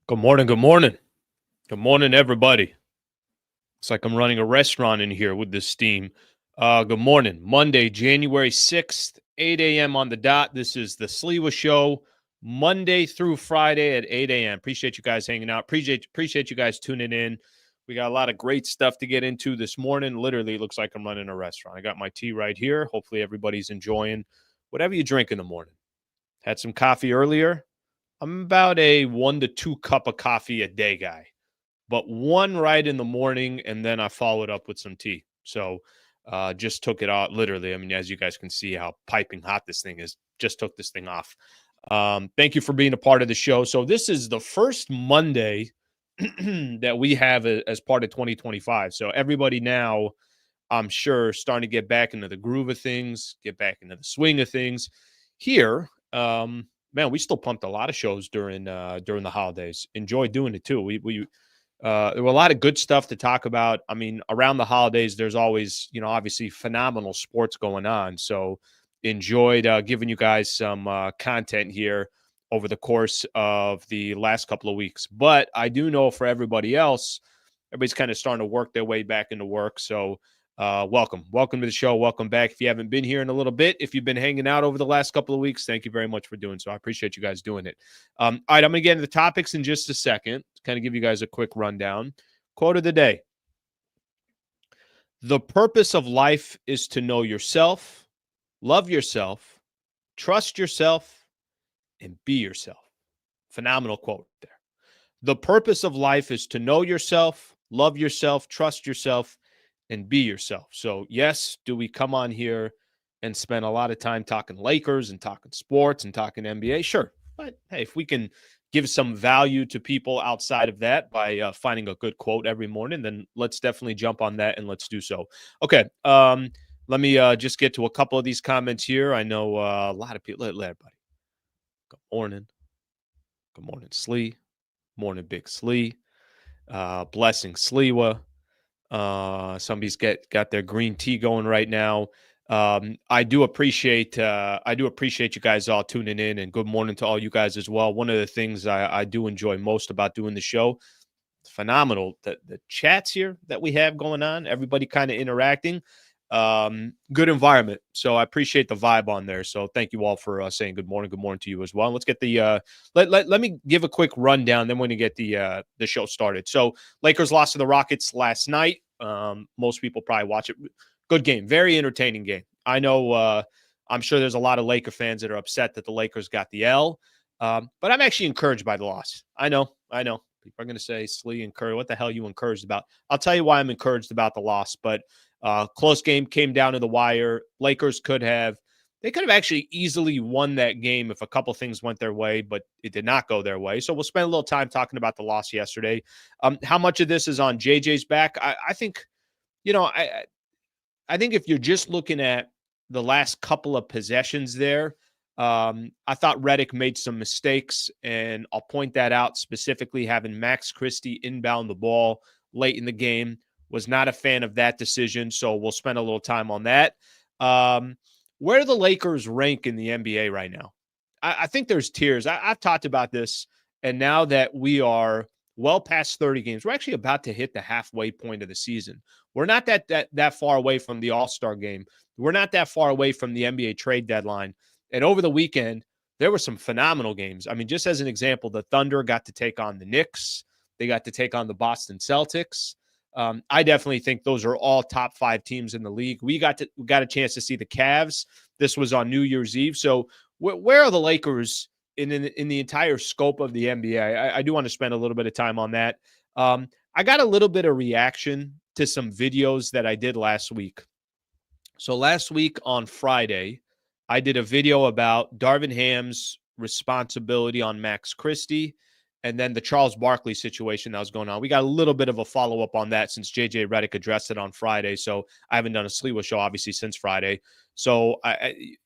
Good morning. Good morning. Good morning, everybody. It's like I'm running a restaurant in here with this steam. Good morning. Monday, January 6th, 8 a.m. on the dot. This is the Sliwa Show, Monday through Friday at 8 a.m. Appreciate you guys hanging out. Appreciate you guys tuning in. We got a lot of great stuff to get into this morning. Literally, it looks like I'm running a restaurant. I got my tea right here. Hopefully, everybody's enjoying whatever you drink in the morning. Had some coffee earlier. I'm about a 1 to 2 cup of coffee a day guy, but one right in the morning, and then I followed up with some tea. So just took it out literally. I mean, as you guys can see how piping hot this thing is, just took this thing off. Thank you for being a part of the show. So this is the first Monday that we have as part of 2025. So everybody now, I'm sure, starting to get back into the groove of things, get back into the swing of things. Here, man, we still pumped a lot of shows during the holidays. Enjoy doing it too. There were a lot of good stuff to talk about. I mean, around the holidays, there's always, obviously phenomenal sports going on. So enjoyed giving you guys some content here over the course of the last couple of weeks. But I do know for everybody else, everybody's kind of starting to work their way back into work. So welcome to the show. Welcome back. If you haven't been here in a little bit, if you've been hanging out over the last couple of weeks, thank you very much for doing so. I appreciate you guys doing it. All right, I'm going to get into the topics in just a second to kind of give you guys a quick rundown. Quote of the day: the purpose of life is to know yourself, love yourself, trust yourself, and be yourself. Phenomenal quote there. The purpose of life is to know yourself, love yourself, trust yourself, and be yourself. So, yes, do we come on here and spend a lot of time talking Lakers and talking sports and talking NBA? Sure. But hey, if we can give some value to people outside of that by finding a good quote every morning, then let's definitely jump on that and let's do so. Okay. Let me just get to a couple of these comments here. I know a lot of people. Let everybody. Good morning. Good morning, Slee. Morning, Big Slee. Blessing Sleewa. Somebody's got their green tea going right now. I do appreciate you guys all tuning in, and good morning to all you guys as well. One of the things I do enjoy most about doing the show, it's phenomenal, the chats here that we have going on, everybody kind of interacting. Good environment. So I appreciate the vibe on there. So thank you all for saying good morning to you as well. And let's get the let me give a quick rundown, then we're gonna get the show started. So Lakers lost to the Rockets last night. Most people probably watch it. Good game, very entertaining game. I know I'm sure there's a lot of Laker fans that are upset that the Lakers got the L. But I'm actually encouraged by the loss. I know. People are going to say, Slee, encouraged. What the hell are you encouraged about? I'll tell you why I'm encouraged about the loss. But close game, came down to the wire. Lakers could have actually easily won that game if a couple things went their way, but it did not go their way. So we'll spend a little time talking about the loss yesterday. How much of this is on JJ's back? I think, I think if you're just looking at the last couple of possessions there, I thought Redick made some mistakes, and I'll point that out specifically. Having Max Christie inbound the ball late in the game, was not a fan of that decision, so we'll spend a little time on that. Where do the Lakers rank in the NBA right now? I think there's tiers. I've talked about this, and now that we are well past 30 games, we're actually about to hit the halfway point of the season. We're not that far away from the All-Star game. We're not that far away from the NBA trade deadline. And over the weekend, there were some phenomenal games. I mean, just as an example, the Thunder got to take on the Knicks. They got to take on the Boston Celtics. I definitely think those are all top 5 teams in the league. We got a chance to see the Cavs. This was on New Year's Eve. So where are the Lakers in the entire scope of the NBA? I do want to spend a little bit of time on that. I got a little bit of reaction to some videos that I did last week. So last week on Friday, I did a video about Darvin Ham's responsibility on Max Christie and then the Charles Barkley situation that was going on. We got a little bit of a follow-up on that since JJ Redick addressed it on Friday. So I haven't done a Sliwa show, obviously, since Friday. So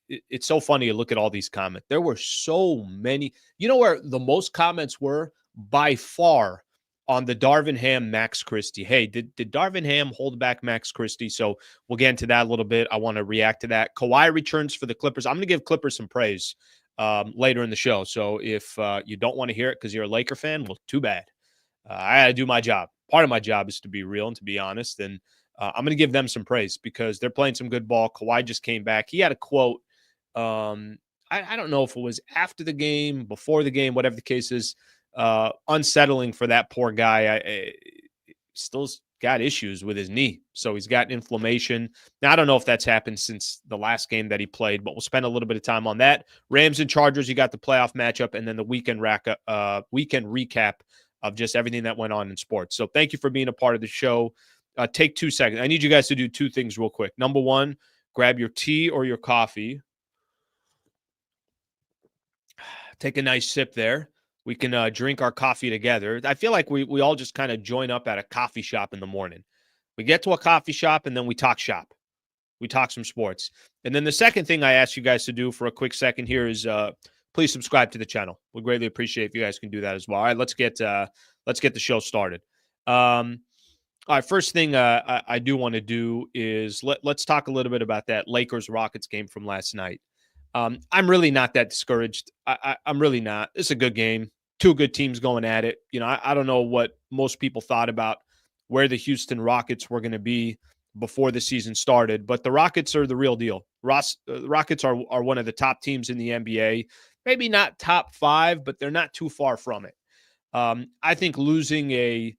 it's so funny to look at all these comments. There were so many. You know where the most comments were? By far on the Darvin Ham, Max Christie. Hey, did Darvin Ham hold back Max Christie? So we'll get into that a little bit. I want to react to that. Kawhi returns for the Clippers. I'm going to give Clippers some praise. later in the show. So if you don't want to hear it because you're a Laker fan, well, too bad. I got to do my job. Part of my job is to be real and to be honest. And I'm going to give them some praise because they're playing some good ball. Kawhi just came back. He had a quote. I don't know if it was after the game, before the game, whatever the case is. Unsettling for that poor guy. I still got issues with his knee. So he's got inflammation. Now, I don't know if that's happened since the last game that he played, but we'll spend a little bit of time on that. Rams and Chargers, you got the playoff matchup, and then the weekend recap of just everything that went on in sports. So thank you for being a part of the show. Take 2 seconds. I need you guys to do 2 things real quick. Number one, grab your tea or your coffee. Take a nice sip there. We can drink our coffee together. I feel like we all just kind of join up at a coffee shop in the morning. We get to a coffee shop, and then we talk shop. We talk some sports. And then the second thing I ask you guys to do for a quick second here is please subscribe to the channel. We'll greatly appreciate if you guys can do that as well. All right, let's get the show started. All right, first thing I do want to do is let's talk a little bit about that Lakers-Rockets game from last night. I'm really not that discouraged. I'm really not. It's a good game. 2 good teams going at it. You know, I don't know what most people thought about where the Houston Rockets were going to be before the season started, but the Rockets are the real deal. The Rockets are one of the top teams in the NBA. Maybe not top 5, but they're not too far from it. I think losing a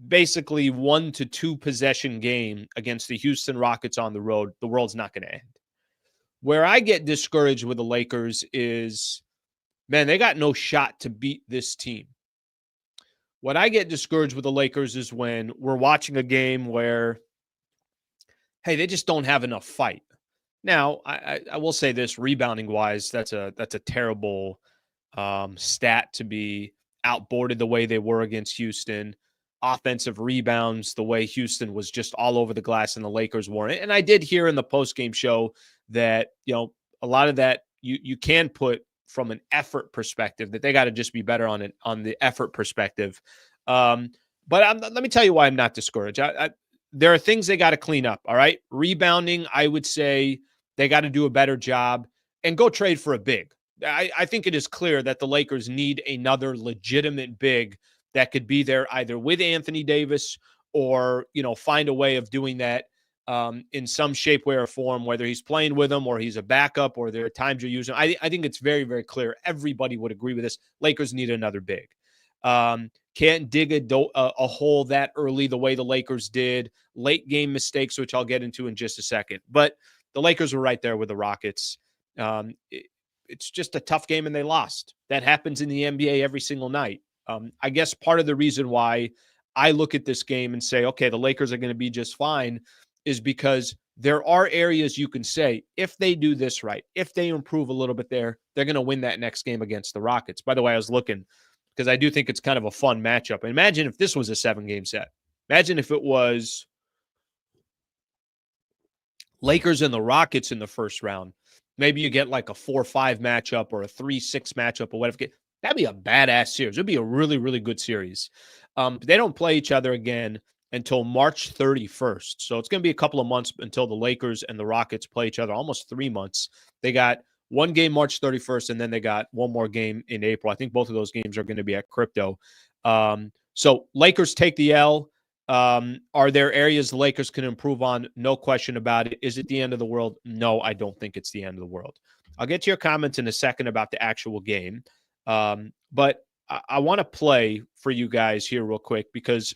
basically 1 to 2 possession game against the Houston Rockets on the road, the world's not going to end. Where I get discouraged with the Lakers is, man, they got no shot to beat this team. What I get discouraged with the Lakers is when we're watching a game where, hey, they just don't have enough fight. Now, I will say this, rebounding-wise, that's a terrible stat to be outboarded the way they were against Houston. Offensive rebounds, the way Houston was just all over the glass and the Lakers weren't. And I did hear in the postgame show that, you know, a lot of that you can put from an effort perspective, that they got to just be better on the effort perspective. But let me tell you why I'm not discouraged. There are things they got to clean up. All right. Rebounding, I would say they got to do a better job and go trade for a big. I think it is clear that the Lakers need another legitimate big that could be there either with Anthony Davis or, you know, find a way of doing that in some shape, way, or form, whether he's playing with him or he's a backup or there are times you're using. I think it's very, very clear. Everybody would agree with this. Lakers need another big. Can't dig a hole that early the way the Lakers did. Late game mistakes, which I'll get into in just a second. But the Lakers were right there with the Rockets. It's just a tough game and they lost. That happens in the NBA every single night. I guess part of the reason why I look at this game and say, okay, the Lakers are going to be just fine is because there are areas you can say, if they do this right, if they improve a little bit there, they're going to win that next game against the Rockets. By the way, I was looking because I do think it's kind of a fun matchup. Imagine if this was a 7-game set. Imagine if it was Lakers and the Rockets in the first round. Maybe you get like a 4-5 matchup or a 3-6 matchup or whatever. That'd be a badass series. It'd be a really, really good series. They don't play each other again until March 31st. So it's going to be a couple of months until the Lakers and the Rockets play each other, almost 3 months. They got one game March 31st, and then they got one more game in April. I think both of those games are going to be at Crypto. So Lakers take the L. Are there areas the Lakers can improve on? No question about it. Is it the end of the world? No, I don't think it's the end of the world. I'll get to your comments in a second about the actual game. But I want to play for you guys here real quick because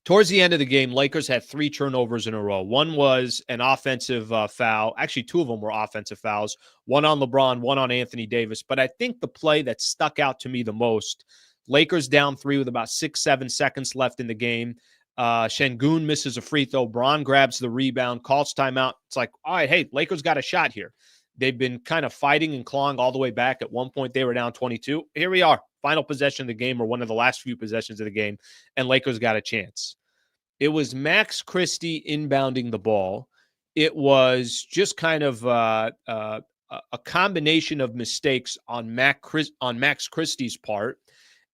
towards the end of the game, Lakers had 3 turnovers in a row. One was an offensive foul. Actually, 2 of them were offensive fouls. One on LeBron, one on Anthony Davis. But I think the play that stuck out to me the most, Lakers down 3 with about 6-7 seconds left in the game. Şengün misses a free throw. Bron grabs the rebound, calls timeout. It's like, all right, hey, Lakers got a shot here. They've been kind of fighting and clawing all the way back. At one point, they were down 22. Here we are, final possession of the game, or one of the last few possessions of the game, and Lakers got a chance. It was Max Christie inbounding the ball. It was just kind of a combination of mistakes on Max Christie's part.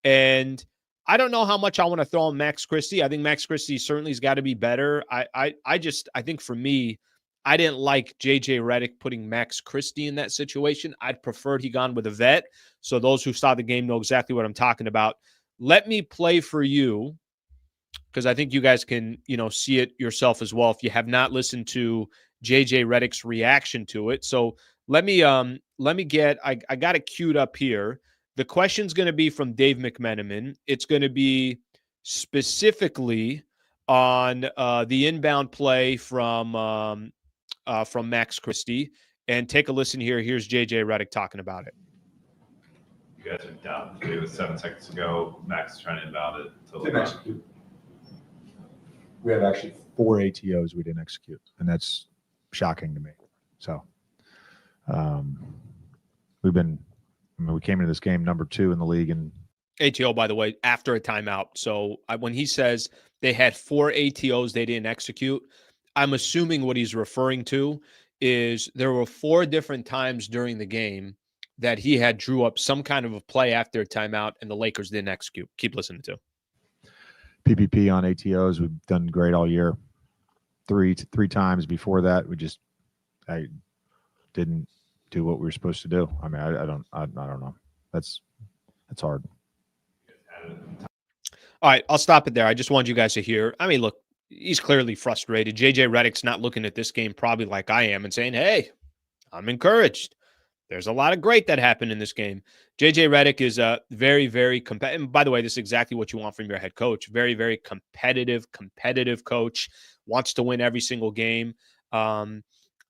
And I don't know how much I want to throw on Max Christie. I think Max Christie certainly has got to be better. I think for me, I didn't like J.J. Redick putting Max Christie in that situation. I'd preferred he gone with a vet. So those who saw the game know exactly what I'm talking about. Let me play for you, because I think you guys can, see it yourself as well if you have not listened to JJ Redick's reaction to it. So let me get I got it queued up here. The question's going to be from Dave McMenamin. It's going to be specifically on the inbound play from Max Christie. And take a listen here. Here's JJ Redick talking about it. You guys are down. It was 7 seconds to go. Max is trying to inbound it to LeBron. We have actually 4 ATOs we didn't execute, and that's shocking to me. So we came into this game number 2 in the league. And ATO, by the way, after a timeout. So when he says they had 4 ATOs they didn't execute, I'm assuming what he's referring to is there were 4 different times during the game that he had drew up some kind of a play after a timeout and the Lakers didn't execute. Keep listening to. PPP on ATOs, we've done great all year. Three times before that, I didn't do what we were supposed to do. I mean, I don't know. That's hard. All right, I'll stop it there. I just wanted you guys to hear. I mean, look, he's clearly frustrated. JJ Redick's not looking at this game probably like I am and saying, "Hey, I'm encouraged. There's a lot of great that happened in this game." JJ Redick is a very, very competitive. And by the way, this is exactly what you want from your head coach. Very, very competitive coach. Wants to win every single game. And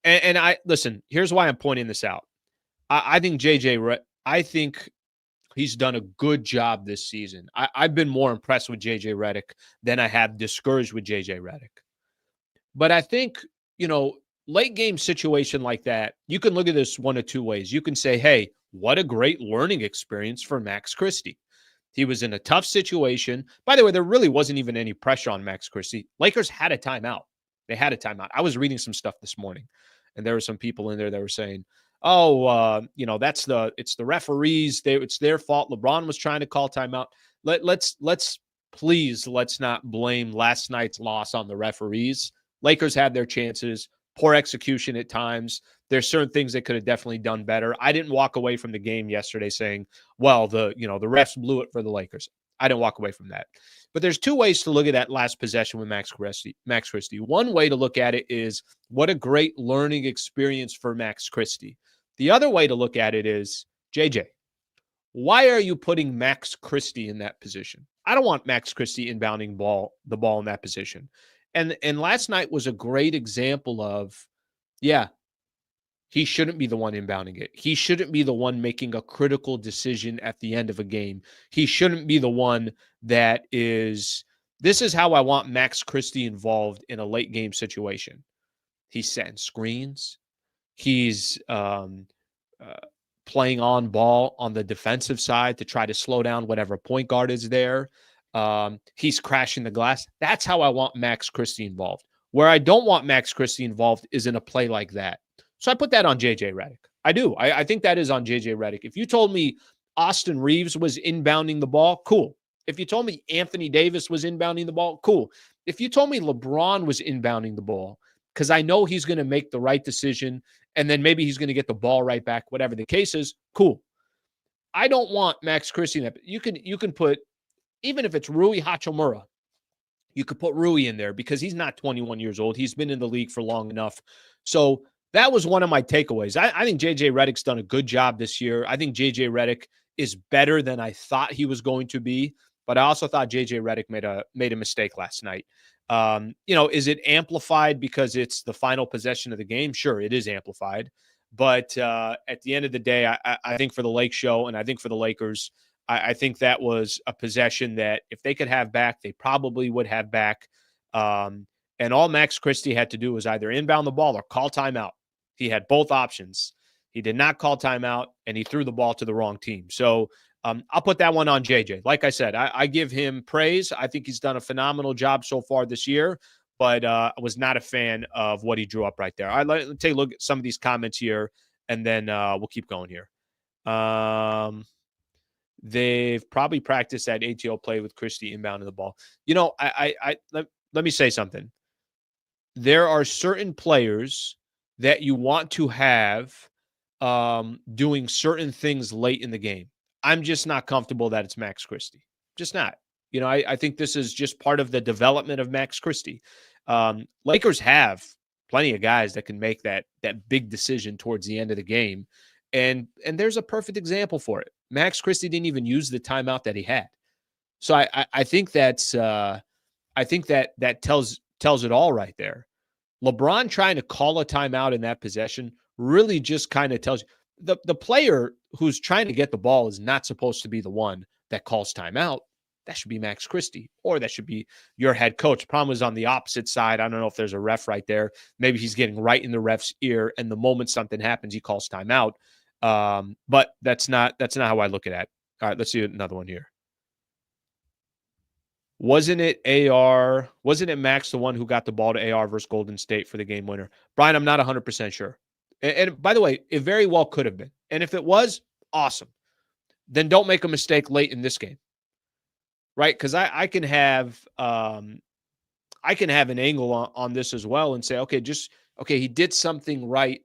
I listen. Here's why I'm pointing this out. I think I think he's done a good job this season. I've been more impressed with JJ Redick than I have discouraged with JJ Redick. But I think late game situation like that, you can look at this one of two ways. You can say, hey, what a great learning experience for Max Christie. He was in a tough situation. By the way, there really wasn't even any pressure on Max Christie. Lakers had a timeout. They had a timeout. I was reading some stuff this morning, and there were some people in there that were saying, it's the referees. It's their fault. LeBron was trying to call timeout. Let's not blame last night's loss on the referees. Lakers had their chances. Poor execution at times. There's certain things they could have definitely done better. I didn't walk away from the game yesterday saying, well, the refs blew it for the Lakers. I didn't walk away from that. But there's 2 ways to look at that last possession with Max Christie. One way to look at it is what a great learning experience for Max Christie. The other way to look at it is, JJ, why are you putting Max Christie in that position? I don't want Max Christie inbounding the ball in that position. And last night was a great example of, he shouldn't be the one inbounding it. He shouldn't be the one making a critical decision at the end of a game. He shouldn't be the one that is, this is how I want Max Christie involved in a late game situation. He's setting screens. He's playing on ball on the defensive side to try to slow down whatever point guard is there. He's crashing the glass. That's how I want Max Christie involved. Where I don't want Max Christie involved is in a play like that. So I put that on JJ Redick. I do. I think that is on JJ Redick. If you told me Austin Reeves was inbounding the ball, cool. If you told me Anthony Davis was inbounding the ball, cool. If you told me LeBron was inbounding the ball, because I know he's going to make the right decision, and then maybe he's going to get the ball right back, whatever the case is, cool. I don't want Max Christie in that. You can put, even if it's Rui Hachimura, you could put Rui in there because he's not 21 years old. He's been in the league for long enough. So that was one of my takeaways. I think JJ Redick's done a good job this year. I think JJ Redick is better than I thought he was going to be, but I also thought JJ Redick made a mistake last night. Is it amplified because it's the final possession of the game? Sure, it is amplified. But at the end of the day, I think for the Lake Show and I think for the Lakers, I think that was a possession that if they could have back, they probably would have back. And all Max Christie had to do was either inbound the ball or call timeout. He had both options. He did not call timeout, and he threw the ball to the wrong team. So I'll put that one on JJ. Like I said, I give him praise. I think he's done a phenomenal job so far this year, but I was not a fan of what he drew up right there. Let's take a look at some of these comments here, and then we'll keep going here. They've probably practiced that ATO play with Christie inbounding the ball. Let me say something. There are certain players that you want to have doing certain things late in the game. I'm just not comfortable that it's Max Christie. Just not. I think this is just part of the development of Max Christie. Lakers have plenty of guys that can make that big decision towards the end of the game. And there's a perfect example for it. Max Christie didn't even use the timeout that he had. So I think that's I think that tells it all right there. LeBron trying to call a timeout in that possession really just kind of tells you the player who's trying to get the ball is not supposed to be the one that calls timeout. That should be Max Christie, or that should be your head coach. Problem is on the opposite side. I don't know if there's a ref right there. Maybe he's getting right in the ref's ear, and the moment something happens, he calls timeout. But that's not how I look at it. All right, let's see another one here. Wasn't it Max the one who got the ball to AR versus Golden State for the game winner? Brian, I'm not 100% sure. And by the way, it very well could have been. And if it was, awesome. Then don't make a mistake late in this game. Right? Because I can have an angle on this as well and say, okay, he did something right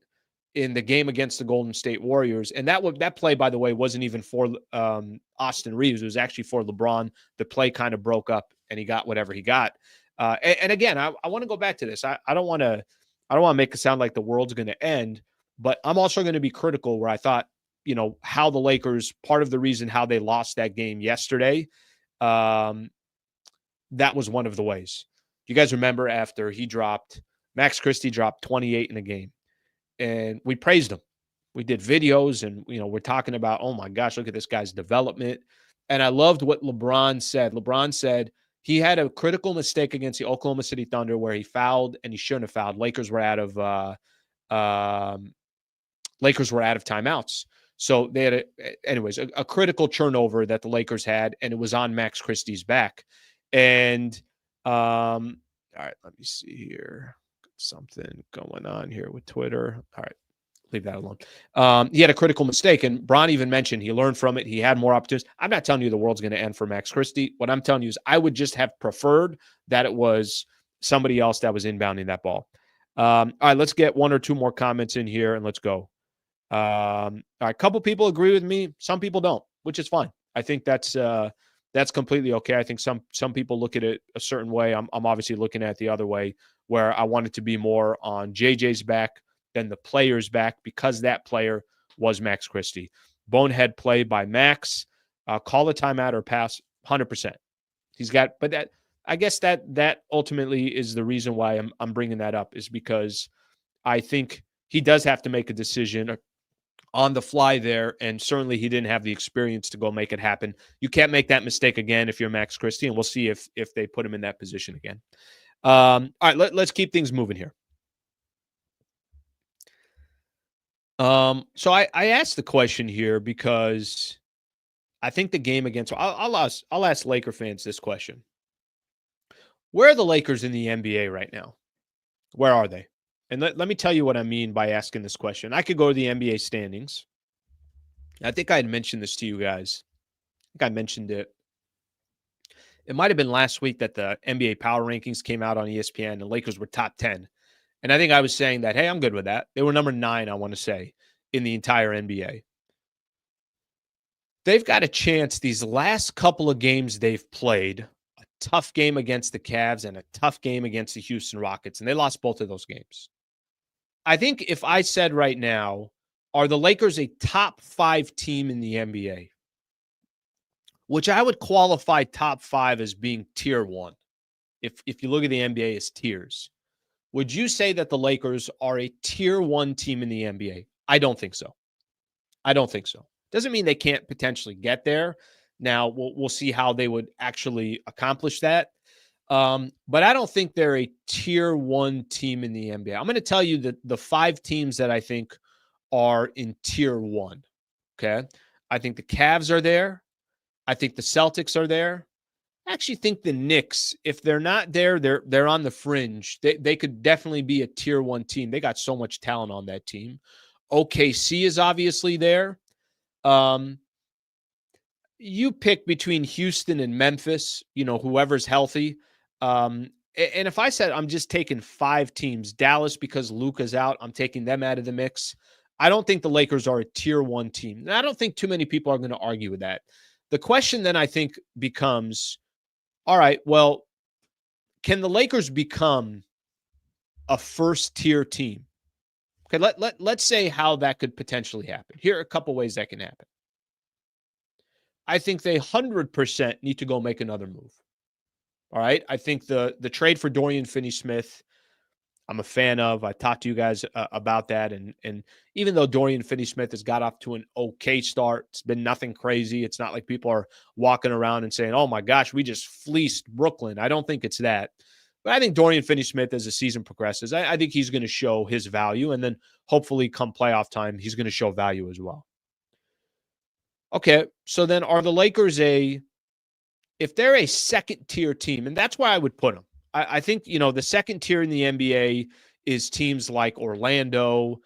in the game against the Golden State Warriors. And that play, by the way, wasn't even for Austin Reeves. It was actually for LeBron. The play kind of broke up and he got whatever he got. And again, I want to go back to this. I don't want to make it sound like the world's going to end, but I'm also going to be critical where I thought, how the Lakers, part of the reason how they lost that game yesterday, that was one of the ways. You guys remember after Max Christie dropped 28 in a game. And we praised him. We did videos and, we're talking about, oh my gosh, look at this guy's development. And I loved what LeBron said. LeBron said he had a critical mistake against the Oklahoma City Thunder where he fouled and he shouldn't have fouled. Lakers were out of timeouts. So they had a critical turnover that the Lakers had, and it was on Max Christie's back. And all right, let me see here. Something going on here with Twitter. All right, leave that alone. He had a critical mistake, and Bron even mentioned he learned from it. He had more opportunities. I'm not telling you the world's going to end for Max Christie. What I'm telling you is I would just have preferred that it was somebody else that was inbounding that ball. All right, let's get one or two more comments in here, and let's go. All right, a couple people agree with me. Some people don't, which is fine. I think that's completely okay. I think some people look at it a certain way. I'm obviously looking at it the other way, where I want it to be more on JJ's back than the player's back because that player was Max Christie. Bonehead play by Max. Call a timeout or pass, 100%. He's got, but I guess that ultimately is the reason why I'm bringing that up, is because I think he does have to make a decision on the fly there, and certainly he didn't have the experience to go make it happen. You can't make that mistake again if you're Max Christie, and we'll see if they put him in that position again. All right, let's keep things moving here. So I asked the question here because I think the game against I'll ask Laker fans this question. Where are the Lakers in the NBA right now? Where are they? And let me tell you what I mean by asking this question. I could go to the NBA standings. I think I had mentioned this to you guys. I think I mentioned it. It might have been last week that the NBA power rankings came out on ESPN and the Lakers were top 10. And I think I was saying that, hey, I'm good with that. They were number 9, I want to say, in the entire NBA. They've got a chance these last couple of games they've played, a tough game against the Cavs and a tough game against the Houston Rockets, and they lost both of those games. I think if I said right now, are the Lakers a top 5 team in the NBA? Which I would qualify top 5 as being tier 1. If you look at the NBA as tiers. Would you say that the Lakers are a tier 1 team in the NBA? I don't think so. Doesn't mean they can't potentially get there. Now, we'll see how they would actually accomplish that. But I don't think they're a tier 1 team in the NBA. I'm going to tell you the 5 teams that I think are in tier 1. Okay. I think the Cavs are there. I think the Celtics are there. I actually think the Knicks, if they're not there, they're on the fringe. They could definitely be a tier 1 team. They got so much talent on that team. OKC is obviously there. You pick between Houston and Memphis, whoever's healthy. And And if I said I'm just taking 5 teams, Dallas, because Luka's out, I'm taking them out of the mix. I don't think the Lakers are a tier 1 team. And I don't think too many people are going to argue with that. The question then I think becomes, all right, well, can the Lakers become a first-tier team? Okay, let's say how that could potentially happen. Here are a couple ways that can happen. I think they 100% need to go make another move. All right. I think the trade for Dorian Finney-Smith, I'm a fan of. I talked to you guys about that. And even though Dorian Finney-Smith has got off to an okay start, it's been nothing crazy. It's not like people are walking around and saying, oh my gosh, we just fleeced Brooklyn. I don't think it's that. But I think Dorian Finney-Smith, as the season progresses, I think he's going to show his value. And then hopefully come playoff time, he's going to show value as well. Okay, so then are the Lakers if they're a second-tier team, and that's where I would put them. I think, the second tier in the NBA is teams like Orlando,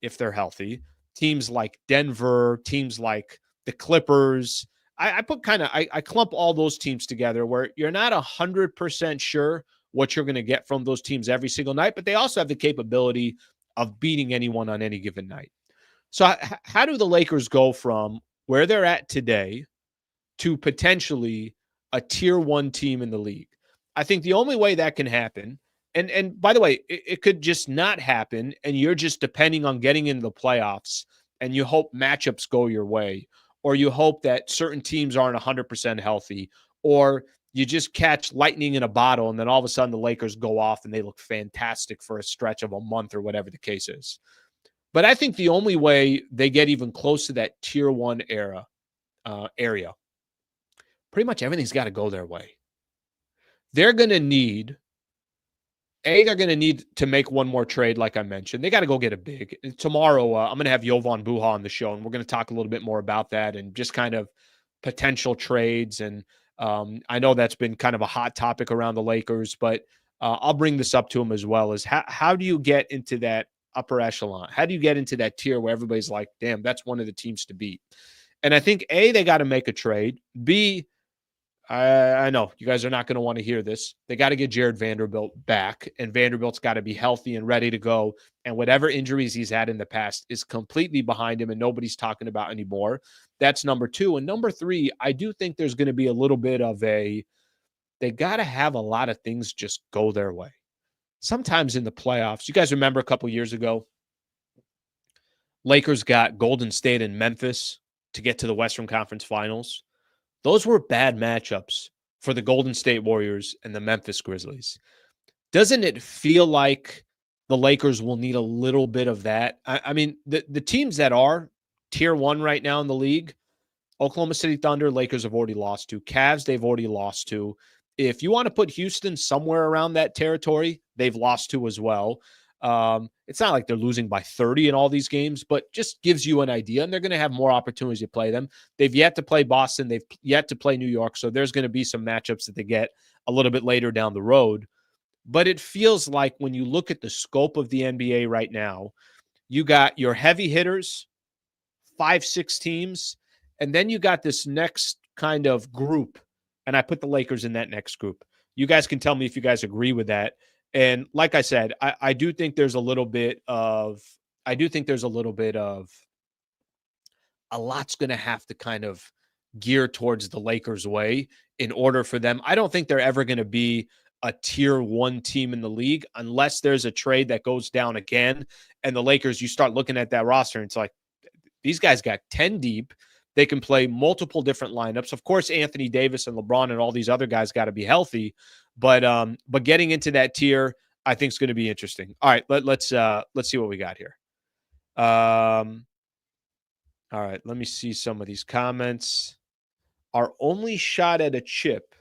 if they're healthy, teams like Denver, teams like the Clippers. I clump all those teams together where you're not 100% sure what you're going to get from those teams every single night, but they also have the capability of beating anyone on any given night. So how do the Lakers go from where they're at today to potentially a tier 1 team in the league? I think the only way that can happen, and by the way, it could just not happen, and you're just depending on getting into the playoffs, and you hope matchups go your way, or you hope that certain teams aren't 100% healthy, or you just catch lightning in a bottle, and then all of a sudden the Lakers go off and they look fantastic for a stretch of a month or whatever the case is. But I think the only way they get even close to that tier 1 area, pretty much everything's got to go their way. They're going to need to make one more trade, like I mentioned. They got to go get a big. Tomorrow, I'm going to have Jovan Buha on the show, and we're going to talk a little bit more about that and just kind of potential trades. And I know that's been kind of a hot topic around the Lakers, but I'll bring this up to him as well. Is how do you get into that upper echelon? How do you get into that tier where everybody's like, damn, that's one of the teams to beat? And I think, A, they got to make a trade. B, I know you guys are not going to want to hear this. They got to get Jared Vanderbilt back, and Vanderbilt's got to be healthy and ready to go. And whatever injuries he's had in the past is completely behind him, and nobody's talking about anymore. That's number 2. And number 3, I do think there's going to be a little bit of they got to have a lot of things just go their way. Sometimes in the playoffs, you guys remember a couple years ago, Lakers got Golden State and Memphis to get to the Western Conference Finals. Those were bad matchups for the Golden State Warriors and the Memphis Grizzlies. Doesn't it feel like the Lakers will need a little bit of that? I mean, the teams that are tier 1 right now in the league, Oklahoma City Thunder, Lakers have already lost to. Cavs, they've already lost to. If you want to put Houston somewhere around that territory, they've lost to as well. It's not like they're losing by 30 in all these games, but just gives you an idea. And they're going to have more opportunities to play them. They've yet to play Boston. They've yet to play New York. So there's going to be some matchups that they get a little bit later down the road. But it feels like when you look at the scope of the NBA right now, you got your heavy hitters, 5-6 teams, and then you got this next kind of group. And I put the Lakers in that next group. You guys can tell me if you guys agree with that. And like I said, I do think there's a lot's going to have to kind of gear towards the Lakers' way in order for them. I don't think they're ever going to be a tier 1 team in the league unless there's a trade that goes down again. And the Lakers, you start looking at that roster and it's like, these guys got 10 deep. They can play multiple different lineups. Of course, Anthony Davis and LeBron and all these other guys got to be healthy. But getting into that tier, I think is going to be interesting. All right, let's see what we got here. All right, let me see some of these comments. Our only shot at a chip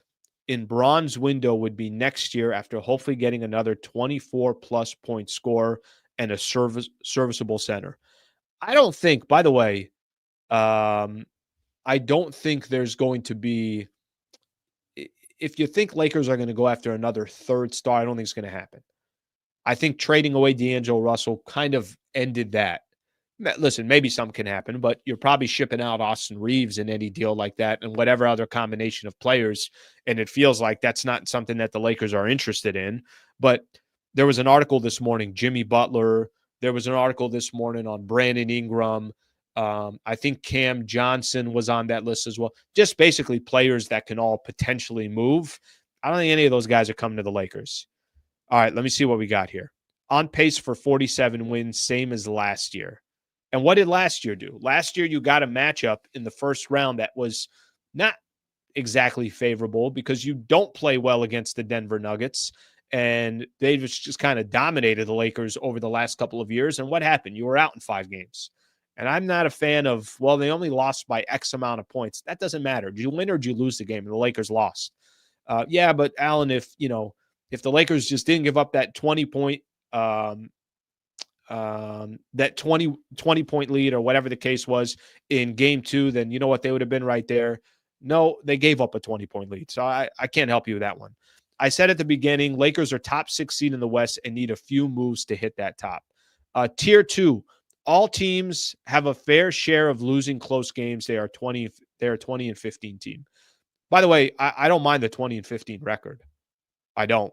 in Braun's window would be next year after hopefully getting another 24-plus point scorer and a serviceable center. I don't think, by the way, I don't think there's going to be, if you think Lakers are going to go after another third star, I don't think it's going to happen. I think trading away D'Angelo Russell kind of ended that. Listen, maybe something can happen, but you're probably shipping out Austin Reeves in any deal like that and whatever other combination of players. And it feels like that's not something that the Lakers are interested in. But there was an article this morning, Jimmy Butler. There was an article this morning on Brandon Ingram. I think Cam Johnson was on that list as well. Just basically players that can all potentially move. I don't think any of those guys are coming to the Lakers. All right, let me see what we got here. On pace for 47 wins, same as last year. And what did last year do? Last year, you got a matchup in the first round that was not exactly favorable because you don't play well against the Denver Nuggets. And they just kind of dominated the Lakers over the last couple of years. And what happened? You were out in 5 games. And I'm not a fan of, well, they only lost by X amount of points. That doesn't matter. Did you win or did you lose the game? And the Lakers lost. Yeah, but Alan, if the Lakers just didn't give up that 20-point that 20 point lead or whatever the case was in game 2, then you know what? They would have been right there. No, they gave up a 20-point lead. So I can't help you with that one. I said at the beginning, Lakers are top 6 seed in the West and need a few moves to hit that top. Tier 2, all teams have a fair share of losing close games. They are 20 and 15 team. By the way, I don't mind the 20 and 15 record. I don't.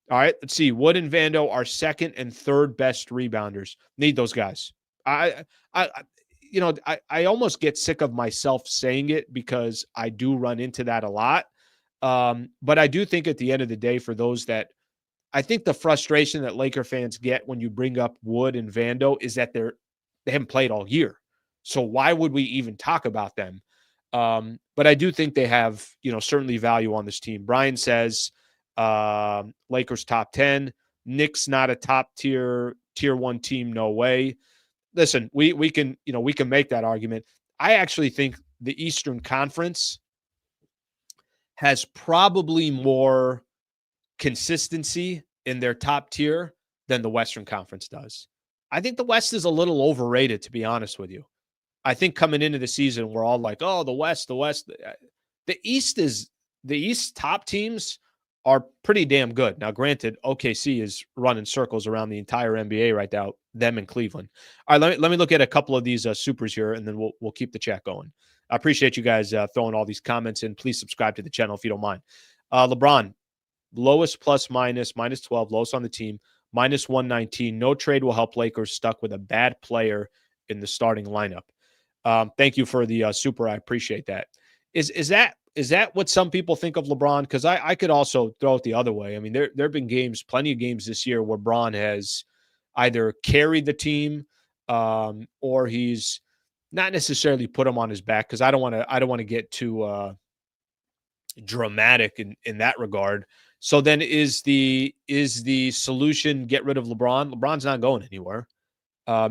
All right, let's see. Wood and Vando are second and third best rebounders. Need those guys. I almost get sick of myself saying it because I do run into that a lot. But I do think at the end of the day, for those that I think the frustration that Laker fans get when you bring up Wood and Vando is that they haven't played all year. So why would we even talk about them? But I do think they have, certainly value on this team. Brian says, Lakers top 10. Knicks not a top tier 1 team, no way. Listen, we can make that argument. I actually think the Eastern Conference has probably more consistency in their top tier than the Western Conference does. I think the West is a little overrated, to be honest with you. I think coming into the season, we're all like, oh, the West. The East top teams are pretty damn good. Now, granted, OKC is running circles around the entire NBA right now, them in Cleveland. All right, let me look at a couple of these supers here, and then we'll keep the chat going. I appreciate you guys throwing all these comments in. Please subscribe to the channel if you don't mind. LeBron, lowest plus minus, -12, lowest on the team, -119. No trade will help Lakers stuck with a bad player in the starting lineup. Thank you for the super. I appreciate that. Is that what some people think of LeBron? Because I could also throw it the other way. I mean, there have been plenty of games this year where Bron has either carried the team or he's not necessarily put him on his back, because I don't want to get too dramatic in that regard. So then is the solution get rid of LeBron? LeBron's not going anywhere.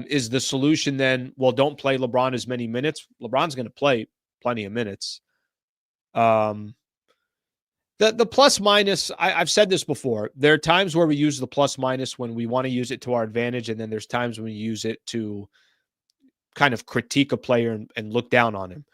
Is the solution then, well, don't play LeBron as many minutes? LeBron's going to play plenty of minutes. The plus minus, I've said this before. There are times where we use the plus minus when we want to use it to our advantage, and then there's times when we use it to kind of critique a player and look down on him.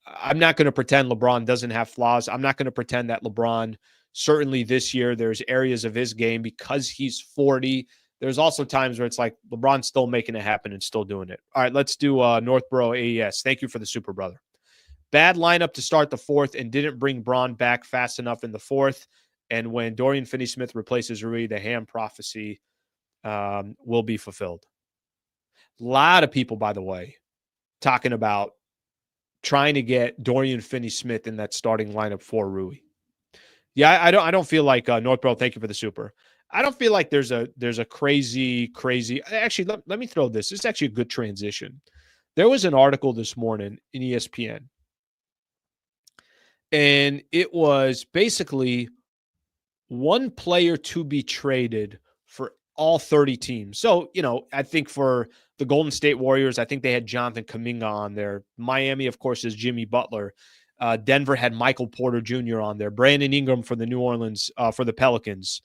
I'm not going to pretend LeBron doesn't have flaws. I'm not going to pretend that LeBron, certainly this year, there's areas of his game because he's 40. There's also times where it's like LeBron's still making it happen and still doing it. All right, let's do Northborough AES. Thank you for the super, brother. Bad lineup to start the fourth and didn't bring Bron back fast enough in the fourth. And when Dorian Finney-Smith replaces Rui, the Ham prophecy will be fulfilled. A lot of people, by the way, talking about trying to get Dorian Finney-Smith in that starting lineup for Rui. Yeah, I don't feel like Northborough. Thank you for the super. I don't feel like there's a crazy. Actually, let me throw this. This is actually a good transition. There was an article this morning in ESPN, and it was basically one player to be traded for all 30 teams. So, I think for the Golden State Warriors, I think they had Jonathan Kuminga on there. Miami, of course, is Jimmy Butler. Denver had Michael Porter Jr. on there. Brandon Ingram for the New Orleans, for the Pelicans.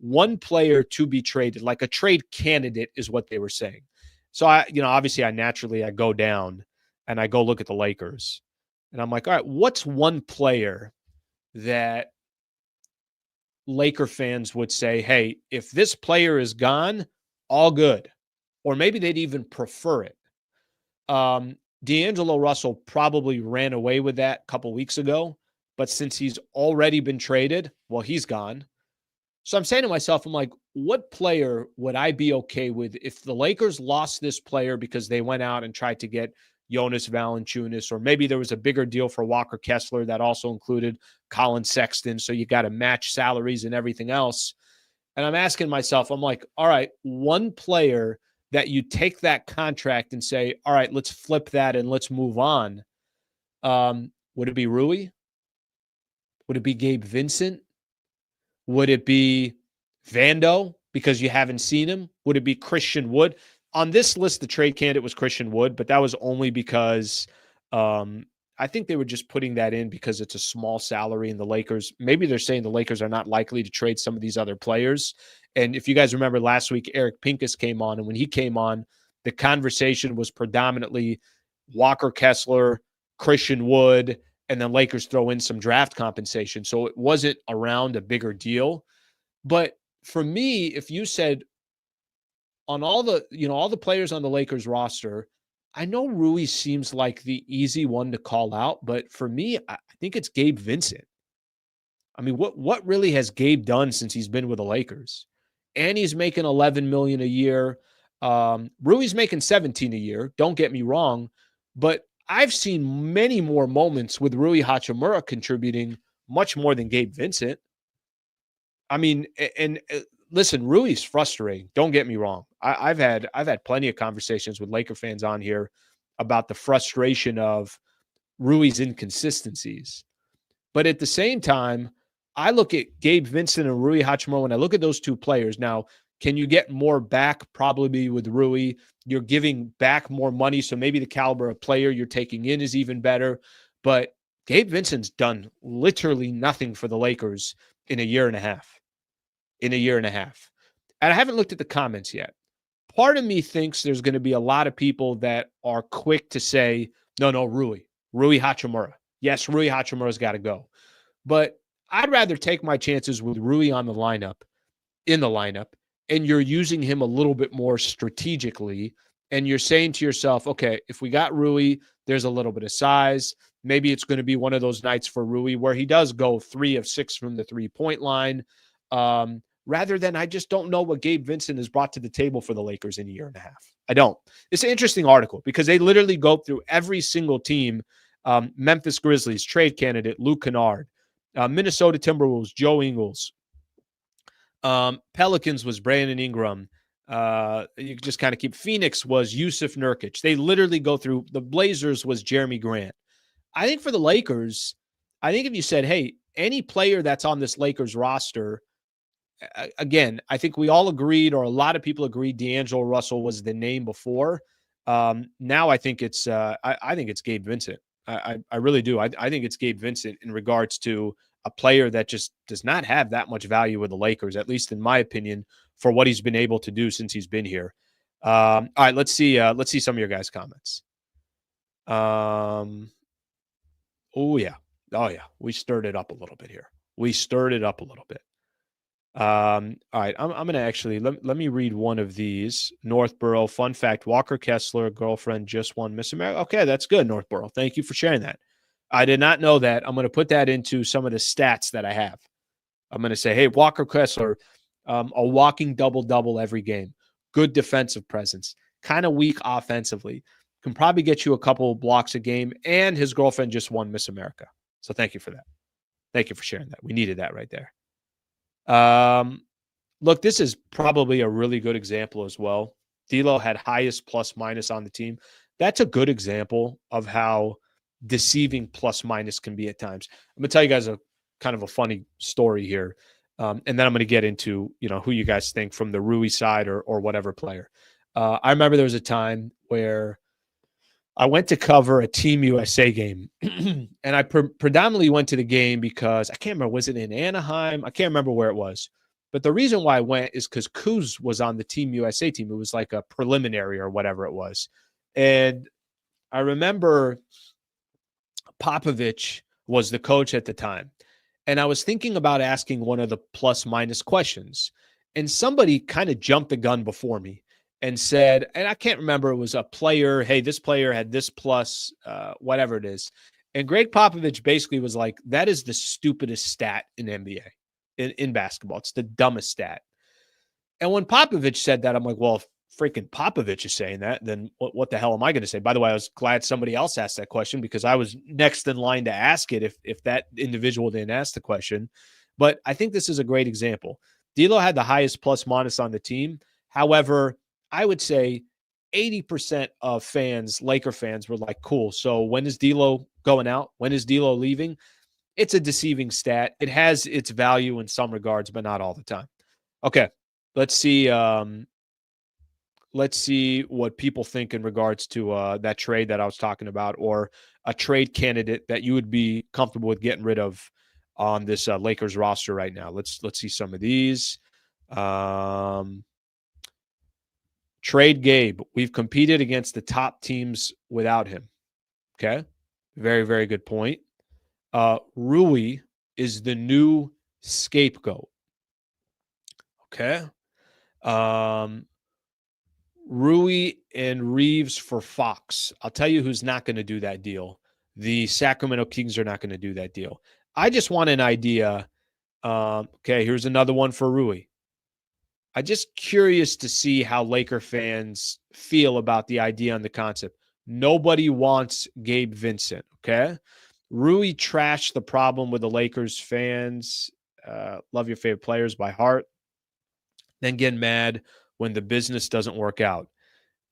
One player to be traded, like a trade candidate is what they were saying. So, obviously I go down and I go look at the Lakers. And I'm like, all right, what's one player that Laker fans would say, hey, if this player is gone, all good. Or maybe they'd even prefer it. D'Angelo Russell probably ran away with that a couple weeks ago, but since he's already been traded, well, he's gone. So I'm saying to myself, I'm like, what player would I be okay with if the Lakers lost this player because they went out and tried to get Jonas Valanciunas, or maybe there was a bigger deal for Walker Kessler that also included Colin Sexton, so you got to match salaries and everything else. And I'm asking myself, I'm like, all right, one player that you take that contract and say, all right, let's flip that and let's move on. Would it be Rui? Would it be Gabe Vincent? Would it be Vando because you haven't seen him? Would it be Christian Wood? On this list, the trade candidate was Christian Wood, but that was only because I think they were just putting that in because it's a small salary and the Lakers, maybe they're saying the Lakers are not likely to trade some of these other players. And if you guys remember last week, Eric Pincus came on, and when he came on, the conversation was predominantly Walker Kessler, Christian Wood, and then Lakers throw in some draft compensation. So it wasn't around a bigger deal. But for me, if you said on all the players on the Lakers roster, I know Rui seems like the easy one to call out, but for me, I think it's Gabe Vincent. I mean, what really has Gabe done since he's been with the Lakers? And he's making $11 million a year. Rui's making 17 a year. Don't get me wrong, but I've seen many more moments with Rui Hachimura contributing much more than Gabe Vincent. I mean, and listen, Rui's frustrating. Don't get me wrong. I've had plenty of conversations with Laker fans on here about the frustration of Rui's inconsistencies. But at the same time, I look at Gabe Vincent and Rui Hachimura, when I look at those two players. Now, can you get more back? Probably with Rui. You're giving back more money, so maybe the caliber of player you're taking in is even better. But Gabe Vincent's done literally nothing for the Lakers in a year and a half. And I haven't looked at the comments yet. Part of me thinks there's going to be a lot of people that are quick to say, no, Rui Hachimura. Yes, Rui Hachimura's got to go. But I'd rather take my chances with Rui in the lineup, and you're using him a little bit more strategically, and you're saying to yourself, okay, if we got Rui, there's a little bit of size. Maybe it's going to be one of those nights for Rui where he does go 3 of 6 from the three-point line. Rather than I just don't know what Gabe Vincent has brought to the table for the Lakers in a year and a half. I don't. It's an interesting article because they literally go through every single team. Memphis Grizzlies, trade candidate, Luke Kennard. Minnesota Timberwolves, Joe Ingles. Pelicans was Brandon Ingram. You just kind of keep. Phoenix was Yusuf Nurkic. They literally go through. The Blazers was Jeremy Grant. I think for the Lakers, I think if you said, hey, any player that's on this Lakers roster, again, I think we all agreed, or a lot of people agreed, D'Angelo Russell was the name before. Now I think it's I think it's Gabe Vincent. I really do. I think it's Gabe Vincent in regards to a player that just does not have that much value with the Lakers, at least in my opinion, for what he's been able to do since he's been here. All right, let's see some of your guys' comments. Oh yeah. We stirred it up a little bit here. All right, I'm going to actually, let me read one of these. Northborough, fun fact, Walker Kessler, girlfriend just won Miss America. Okay, that's good, Northborough. Thank you for sharing that. I did not know that. I'm going to put that into some of the stats that I have. I'm going to say, hey, Walker Kessler, a walking double-double every game. Good defensive presence. Kind of weak offensively. Can probably get you a couple of blocks a game, and his girlfriend just won Miss America. So thank you for that. Thank you for sharing that. We needed that right there. Look, this is probably a really good example as well. D'Lo had highest plus minus on the team. That's a good example of how deceiving plus minus can be at times. I'm going to tell you guys a kind of a funny story here. And then I'm going to get into, who you guys think from the Rui side or whatever player. I remember there was a time where I went to cover a Team USA game, and I predominantly went to the game because I can't remember, was it in Anaheim? I can't remember where it was. But the reason why I went is because Kuz was on the Team USA team. It was like a preliminary or whatever it was. And I remember Popovich was the coach at the time. And I was thinking about asking one of the plus minus questions. And somebody kind of jumped the gun before me. and said, and I can't remember, it was a player, hey, this player had this plus, whatever it is. And Greg Popovich basically was like, that is the stupidest stat in NBA, in basketball. It's the dumbest stat. And when Popovich said that, I'm like, well, if freaking Popovich is saying that, then what the hell am I going to say? By the way, I was glad somebody else asked that question because I was next in line to ask it if that individual didn't ask the question. But I think this is a great example. D'Lo had the highest plus minus on the team. However, I would say 80% of fans, Laker fans, were like, cool. So when is D'Lo going out? When is D'Lo leaving? It's a deceiving stat. It has its value in some regards, but not all the time. Okay, let's see. Let's see what people think in regards to that trade that I was talking about, or a trade candidate that you would be comfortable with getting rid of on this Lakers roster right now. Let's see some of these. Trade Gabe. We've competed against the top teams without him. Okay. Very, very good point. Rui is the new scapegoat. Okay. Rui and Reeves for Fox. I'll tell you who's not going to do that deal. The Sacramento Kings are not going to do that deal. I just want an idea. Okay, here's another one for Rui. I'm just curious to see how Laker fans feel about the idea and the concept. Nobody wants Gabe Vincent, okay? Rui trashed the problem with the Lakers fans. Love your favorite players by heart. Then getting mad when the business doesn't work out.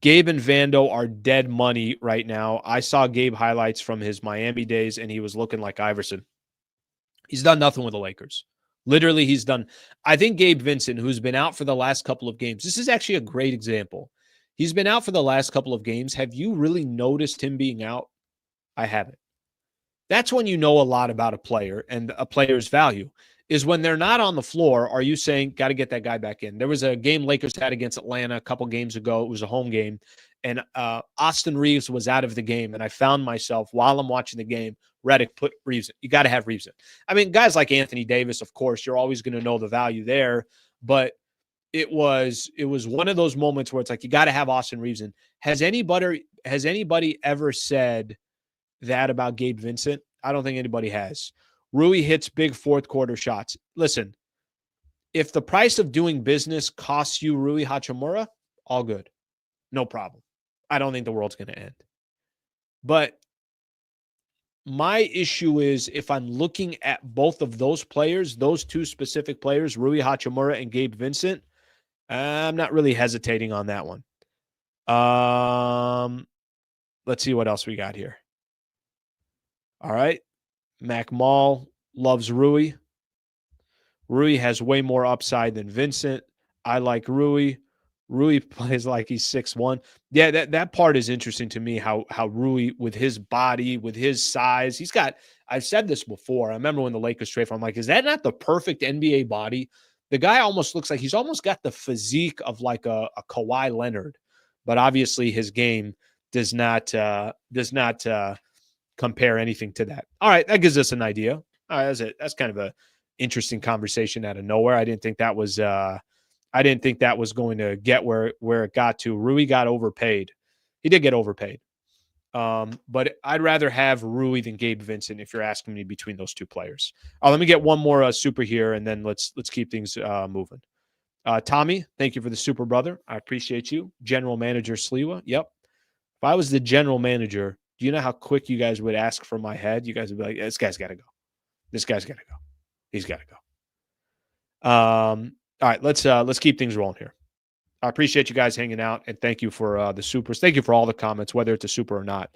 Gabe and Vando are dead money right now. I saw Gabe highlights from his Miami days, and he was looking like Iverson. He's done nothing with the Lakers. Literally, he's done. I think Gabe Vincent, who's been out for the last couple of games, this is actually a great example. He's been out for the last couple of games. Have you really noticed him being out? I haven't. That's when you know a lot about a player and a player's value, is when they're not on the floor. Are you saying, got to get that guy back in? There was a game Lakers had against Atlanta a couple games ago. It was a home game. And Austin Reeves was out of the game. And I found myself, while I'm watching the game, Redick put Reeves in. You got to have Reeves in. I mean, guys like Anthony Davis, of course, you're always going to know the value there. But it was one of those moments where it's like, you got to have Austin Reeves in. Has anybody ever said that about Gabe Vincent? I don't think anybody has. Rui hits big fourth quarter shots. Listen, if the price of doing business costs you Rui Hachimura, all good. No problem. I don't think the world's going to end. But my issue is, if I'm looking at both of those players, those two specific players, Rui Hachimura and Gabe Vincent, I'm not really hesitating on that one. Let's see what else we got here. All right. Mac Mall loves Rui. Rui has way more upside than Vincent. I like Rui. Rui plays like he's 6'1". Yeah, that part is interesting to me, how Rui, with his body, with his size, he's got, I've said this before. I remember when the Lakers traded for him, I'm like, is that not the perfect NBA body? The guy almost looks like he's almost got the physique of like a Kawhi Leonard, but obviously his game does not compare anything to that. All right, that gives us an idea. All right, that's kind of a interesting conversation out of nowhere. I didn't think that was going to get where it got to. Rui got overpaid. He did get overpaid. But I'd rather have Rui than Gabe Vincent if you're asking me between those two players. Let me get one more super here, and then let's keep things moving. Tommy, thank you for the super, brother. I appreciate you. General Manager Sliwa. Yep. If I was the general manager, do you know how quick you guys would ask for my head? You guys would be like, this guy's got to go. This guy's got to go. He's got to go. All right, let's keep things rolling here. I appreciate you guys hanging out, and thank you for the supers. Thank you for all the comments, whether it's a super or not.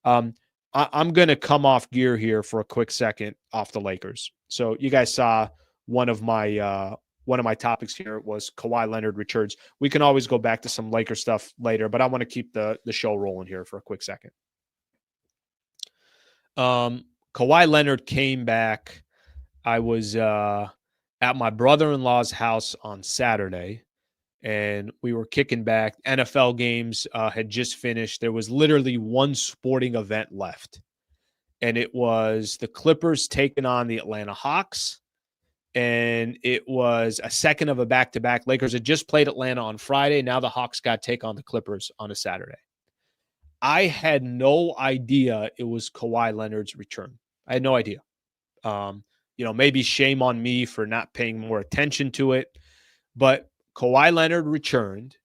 I'm going to come off gear here for a quick second off the Lakers. So you guys saw one of my topics here was Kawhi Leonard returns. We can always go back to some Laker stuff later, but I want to keep the show rolling here for a quick second. Kawhi Leonard came back. I was at my brother-in-law's house on Saturday, and we were kicking back. NFL games had just finished. There was literally one sporting event left, and it was the Clippers taking on the Atlanta Hawks, and it was a second of a back-to-back. Lakers had just played Atlanta on Friday. Now the Hawks got to take on the Clippers on a Saturday. I had no idea it was Kawhi Leonard's return. I had no idea. Maybe shame on me for not paying more attention to it, but Kawhi Leonard returned.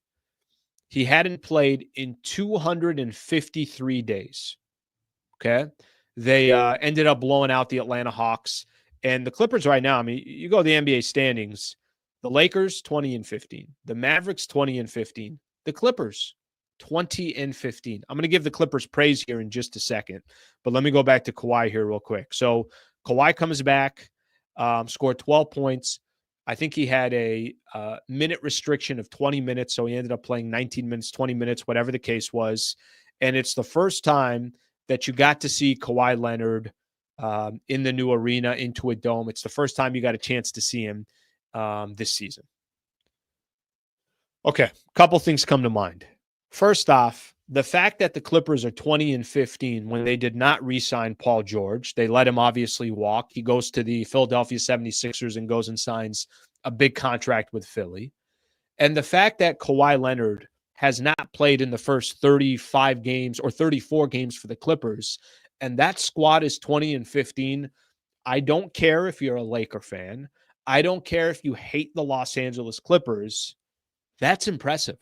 He hadn't played in 253 days. Okay. They ended up blowing out the Atlanta Hawks. And the Clippers right now, I mean, you go to the NBA standings, the Lakers 20-15, the Mavericks 20-15, the Clippers 20-15. I'm going to give the Clippers praise here in just a second, but let me go back to Kawhi here real quick. So Kawhi comes back, scored 12 points. I think he had a minute restriction of 20 minutes, so he ended up playing 19 minutes, 20 minutes, whatever the case was. And it's the first time that you got to see Kawhi Leonard in the new arena, into a dome. It's the first time you got a chance to see him this season. Okay, a couple things come to mind. First off, the fact that the Clippers are 20-15 when they did not re-sign Paul George. They let him obviously walk. He goes to the Philadelphia 76ers and goes and signs a big contract with Philly. And the fact that Kawhi Leonard has not played in the first 35 games or 34 games for the Clippers, and that squad is 20-15. I don't care if you're a Laker fan. I don't care if you hate the Los Angeles Clippers. That's impressive.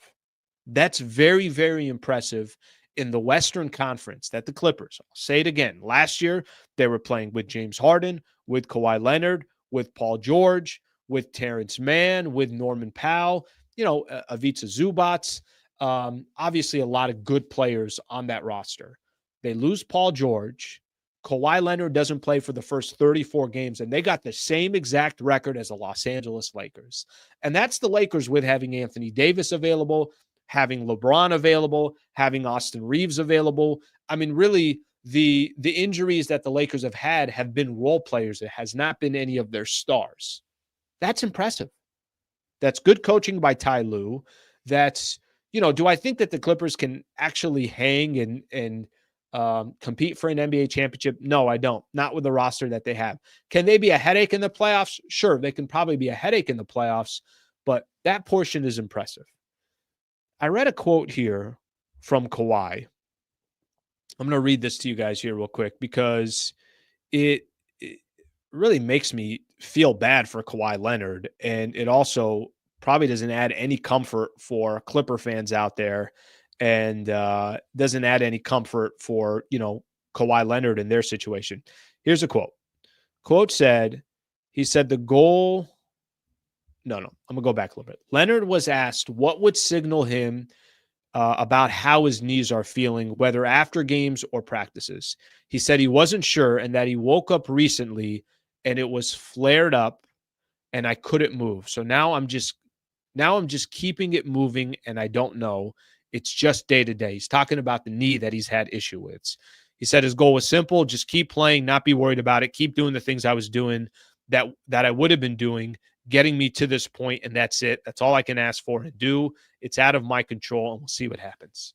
That's very, very impressive in the Western Conference that the Clippers, I'll say it again, last year they were playing with James Harden, with Kawhi Leonard, with Paul George, with Terrence Mann, with Norman Powell, Ivica Zubac. Obviously a lot of good players on that roster. They lose Paul George. Kawhi Leonard doesn't play for the first 34 games, and they got the same exact record as the Los Angeles Lakers. And that's the Lakers with having Anthony Davis available, having LeBron available, having Austin Reeves available. I mean, really, the injuries that the Lakers have been role players. It has not been any of their stars. That's impressive. That's good coaching by Ty Lue. That's, do I think that the Clippers can actually hang and compete for an NBA championship? No, I don't. Not with the roster that they have. Can they be a headache in the playoffs? Sure, they can probably be a headache in the playoffs, but that portion is impressive. I read a quote here from Kawhi. I'm going to read this to you guys here real quick because it really makes me feel bad for Kawhi Leonard, and it also probably doesn't add any comfort for Clipper fans out there, and doesn't add any comfort for, Kawhi Leonard in their situation. Here's a quote. Quote said, he said the goal... No, I'm going to go back a little bit. Leonard was asked what would signal him about how his knees are feeling, whether after games or practices. He said he wasn't sure and that he woke up recently and it was flared up and I couldn't move. So now I'm just keeping it moving and I don't know. It's just day to day. He's talking about the knee that he's had issue with. He said his goal was simple. Just keep playing, not be worried about it. Keep doing the things I was doing that I would have been doing, getting me to this point, and that's it. That's all I can ask for and do. It's out of my control, and we'll see what happens.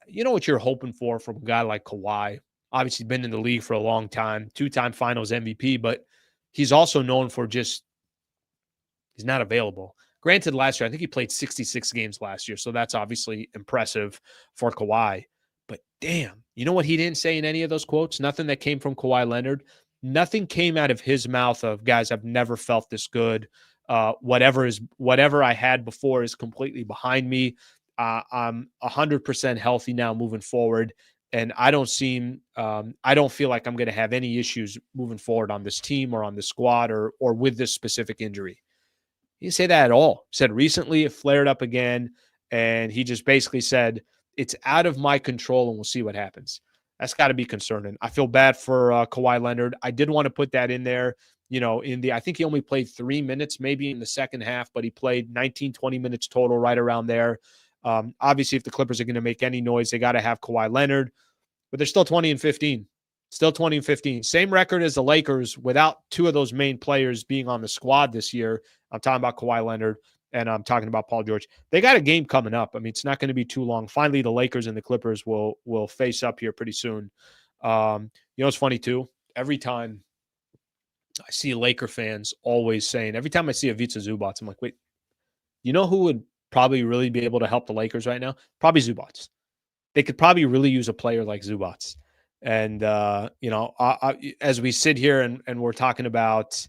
You know what you're hoping for from a guy like Kawhi? Obviously been in the league for a long time, 2-time finals MVP, but he's also known for he's not available. Granted, last year, I think he played 66 games last year, so that's obviously impressive for Kawhi. But damn, you know what he didn't say in any of those quotes? Nothing that came from Kawhi Leonard. Nothing came out of his mouth of, guys, I've never felt this good. Whatever I had before is completely behind me. I'm 100% healthy now moving forward. And I don't feel like I'm going to have any issues moving forward on this team or on the squad or with this specific injury. He didn't say that at all. He said recently it flared up again. And he just basically said, it's out of my control and we'll see what happens. That's got to be concerning. I feel bad for Kawhi Leonard. I did want to put that in there, I think he only played 3 minutes maybe in the second half, but he played 19, 20 minutes total right around there. Obviously, if the Clippers are going to make any noise, they got to have Kawhi Leonard, but they're still 20-15. Still 20-15. Same record as the Lakers without two of those main players being on the squad this year. I'm talking about Kawhi Leonard and I'm talking about Paul George. They got a game coming up. I mean, it's not going to be too long. Finally, the Lakers and the Clippers will face up here pretty soon. It's funny too. Every time I see Laker fans always saying, every time I see Ivica Zubac, I'm like, wait, you know who would probably really be able to help the Lakers right now? Probably Zubac. They could probably really use a player like Zubac. And, as we sit here and we're talking about,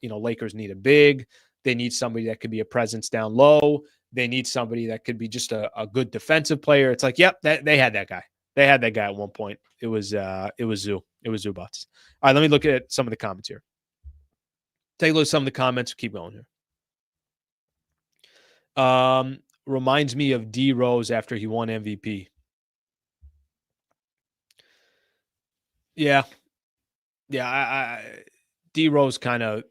Lakers need a big, they need somebody that could be a presence down low. They need somebody that could be just a good defensive player. It's like, yep, they had that guy. They had that guy at one point. It was Zubac. All right, let me look at some of the comments here. Take a look at some of the comments. Keep going here. Reminds me of D Rose after he won MVP. Yeah. D Rose kind of,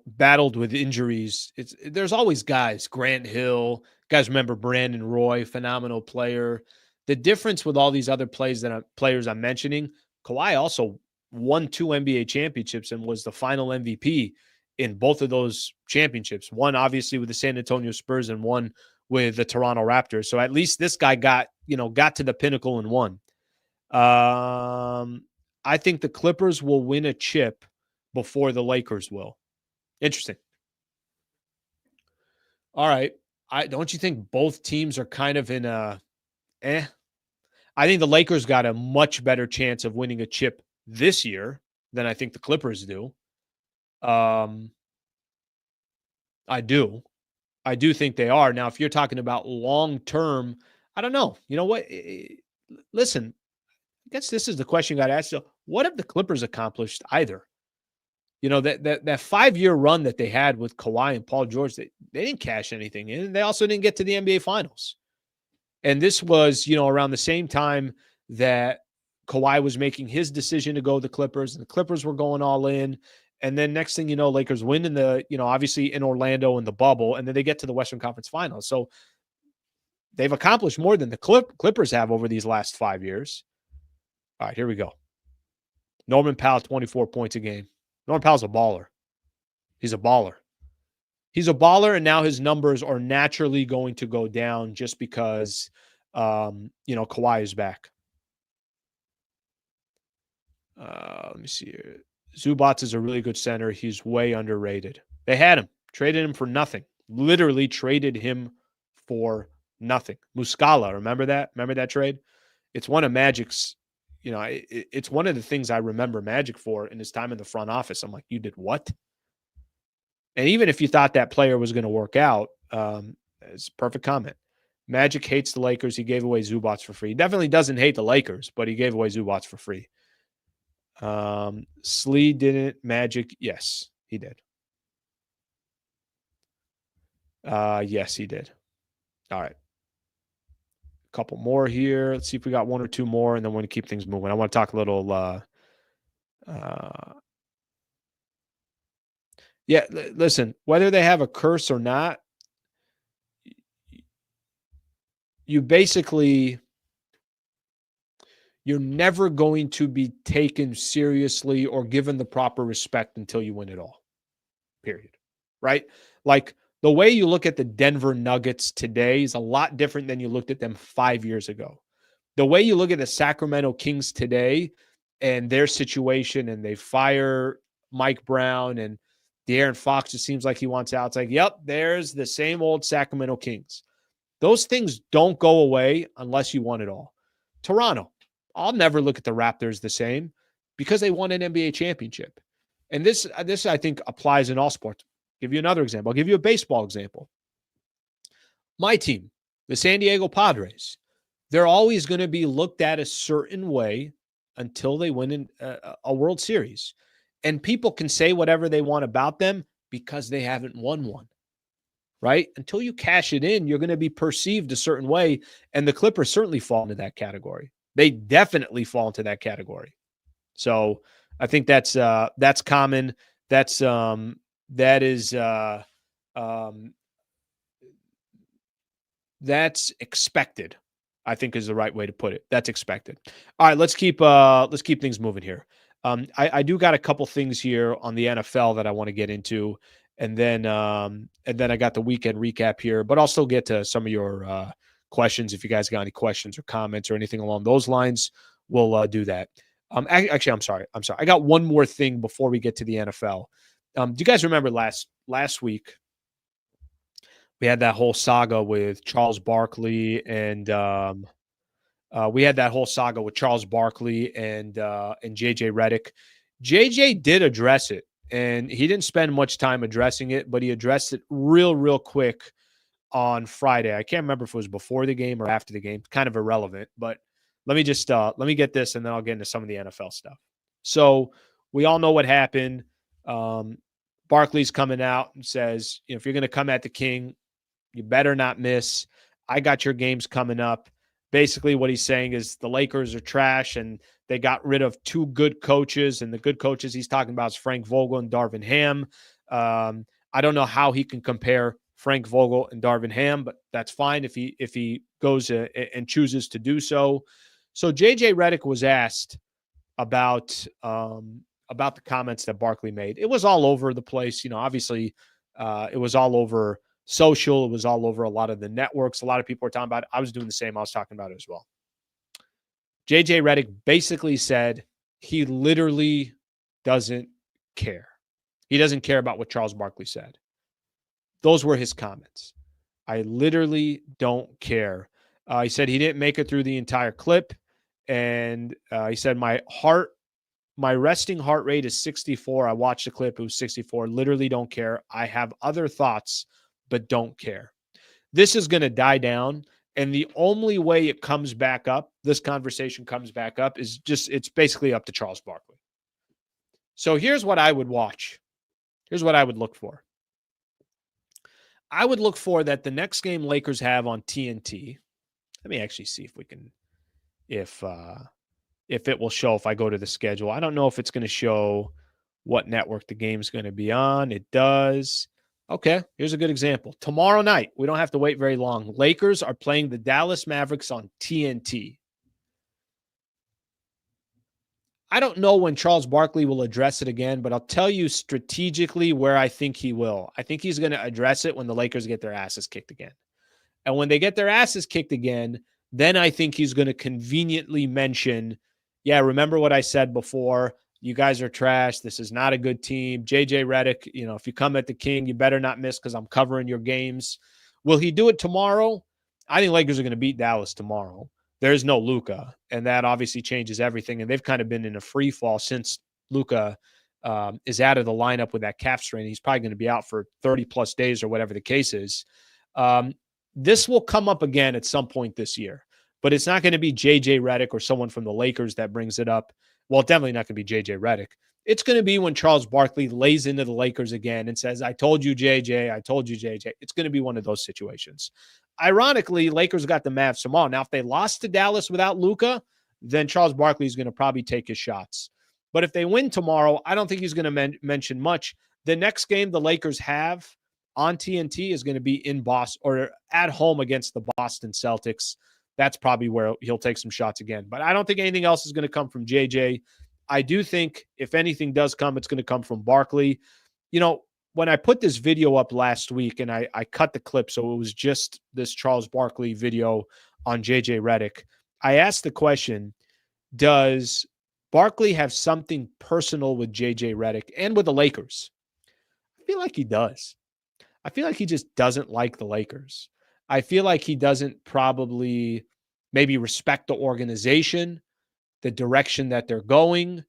battled with injuries. There's always guys. Grant Hill, guys. Remember Brandon Roy, phenomenal player. The difference with all these other players I'm mentioning, Kawhi also won 2 NBA championships and was the final MVP in both of those championships. One obviously with the San Antonio Spurs and one with the Toronto Raptors. So at least this guy got to the pinnacle and won. I think the Clippers will win a chip before the Lakers will. Interesting. All right. Don't you think both teams are kind of in a I think the Lakers got a much better chance of winning a chip this year than I think the Clippers do. I do think they are. Now, if you're talking about long term, I don't know. You know what? Listen, I guess this is the question you got to ask. So what have the Clippers accomplished either? That 5-year run that they had with Kawhi and Paul George, they didn't cash anything in. They also didn't get to the NBA Finals. And this was, around the same time that Kawhi was making his decision to go to the Clippers, and the Clippers were going all in. And then next thing you know, Lakers win in the, obviously in Orlando in the bubble, and then they get to the Western Conference Finals. So they've accomplished more than the Clippers have over these last 5 years. All right, here we go. Norman Powell, 24 points a game. Norman Powell's a baller. He's a baller. He's a baller, and now his numbers are naturally going to go down just because, Kawhi is back. Let me see here. Zubac is a really good center. He's way underrated. They had him. Traded him for nothing. Literally traded him for nothing. Muscala, remember that? Remember that trade? It's one of Magic's, it's one of the things I remember Magic for in his time in the front office. I'm like, you did what? And even if you thought that player was going to work out, it's a perfect comment. Magic hates the Lakers. He gave away Zubac for free. He definitely doesn't hate the Lakers, but he gave away Zubac for free. Slee didn't. Magic, yes, he did. Yes, he did. All right. A couple more here. Let's see if we got one or two more, and then we're going to keep things moving. I want to talk a little yeah, listen, whether they have a curse or not, you're never going to be taken seriously or given the proper respect until you win it all. Period. Right? Like the way you look at the Denver Nuggets today is a lot different than you looked at them 5 years ago. The way you look at the Sacramento Kings today and their situation, and they fire Mike Brown and De'Aaron Fox, it seems like he wants out. It's like, yep, there's the same old Sacramento Kings. Those things don't go away unless you won it all. Toronto, I'll never look at the Raptors the same because they won an NBA championship. And this I think applies in all sports. I'll give you another example. I'll give you a baseball example. My team, the San Diego Padres, they're always going to be looked at a certain way until they win a World Series. And people can say whatever they want about them because they haven't won one, right? Until you cash it in, you're going to be perceived a certain way. And the Clippers certainly fall into that category. They definitely fall into that category. So I think that's common. That's expected, I think is the right way to put it. That's expected. All right, let's keep things moving here. I do got a couple things here on the NFL that I want to get into, and then I got the weekend recap here, but I'll still get to some of your questions. If you guys got any questions or comments or anything along those lines, we'll do that. Actually, I'm sorry. I got one more thing before we get to the NFL. Do you guys remember last week we had that whole saga with Charles Barkley and JJ Redick. JJ did address it, and he didn't spend much time addressing it, but he addressed it real quick on Friday. I can't remember if it was before the game or after the game. Kind of irrelevant, but let me get this, and then I'll get into some of the NFL stuff. So we all know what happened. Barkley's coming out and says, if you're going to come at the king, you better not miss. I got your games coming up. Basically, what he's saying is the Lakers are trash, and they got rid of two good coaches. And the good coaches he's talking about is Frank Vogel and Darvin Ham. I don't know how he can compare Frank Vogel and Darvin Ham, but that's fine if he goes and chooses to do so. So JJ Redick was asked about the comments that Barkley made. It was all over the place. Obviously, it was all over social. It was all over a lot of the networks. A lot of people were talking about it. I was doing the same. I was talking about it as well. JJ Redick basically said he literally doesn't care. He doesn't care about what Charles Barkley said. Those were his comments. I literally don't care. He said he didn't make it through the entire clip. And he said, my resting heart rate is 64. I watched the clip. It was 64. Literally don't care. I have other thoughts, but don't care. This is going to die down. And the only way it comes back up, this conversation comes back up, is it's basically up to Charles Barkley. So here's what I would watch. Here's what I would look for. I would look for that the next game Lakers have on TNT. Let me actually see if we can, if it will show if I go to the schedule. I don't know if it's going to show what network the game's going to be on. It does. Okay, here's a good example. Tomorrow night, we don't have to wait very long. Lakers are playing the Dallas Mavericks on TNT. I don't know when Charles Barkley will address it again, but I'll tell you strategically where I think he will. I think he's going to address it when the Lakers get their asses kicked again. And when they get their asses kicked again, then I think he's going to conveniently mention, yeah, remember what I said before? You guys are trash. This is not a good team. JJ Redick, if you come at the king, you better not miss because I'm covering your games. Will he do it tomorrow? I think Lakers are going to beat Dallas tomorrow. There's no Luka, and that obviously changes everything. And they've kind of been in a free fall since Luka is out of the lineup with that calf strain. He's probably going to be out for 30-plus days or whatever the case is. This will come up again at some point this year, but it's not going to be JJ Redick or someone from the Lakers that brings it up. Well, definitely not going to be JJ Redick. It's going to be when Charles Barkley lays into the Lakers again and says, I told you, JJ, I told you, JJ. It's going to be one of those situations. Ironically, Lakers got the Mavs tomorrow. Now, if they lost to Dallas without Luka, then Charles Barkley is going to probably take his shots. But if they win tomorrow, I don't think he's going to mention much. The next game the Lakers have on TNT is going to be in Boston or at home against the Boston Celtics. That's probably where he'll take some shots again. But I don't think anything else is going to come from JJ. I do think if anything does come, it's going to come from Barkley. When I put this video up last week and I cut the clip, so it was just this Charles Barkley video on JJ Redick, I asked the question, does Barkley have something personal with JJ Redick and with the Lakers? I feel like he does. I feel like he just doesn't like the Lakers. I feel like he doesn't probably maybe respect the organization, the direction that they're going.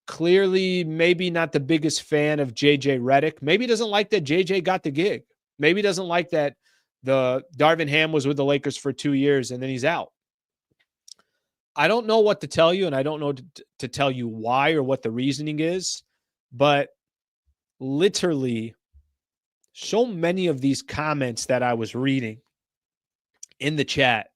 Clearly, maybe not the biggest fan of JJ Redick. Maybe doesn't like that JJ got the gig. Maybe doesn't like that the Darvin Ham was with the Lakers for 2 years and then he's out. I don't know what to tell you, and I don't know to tell you why or what the reasoning is, but literally so many of these comments that I was reading in the chat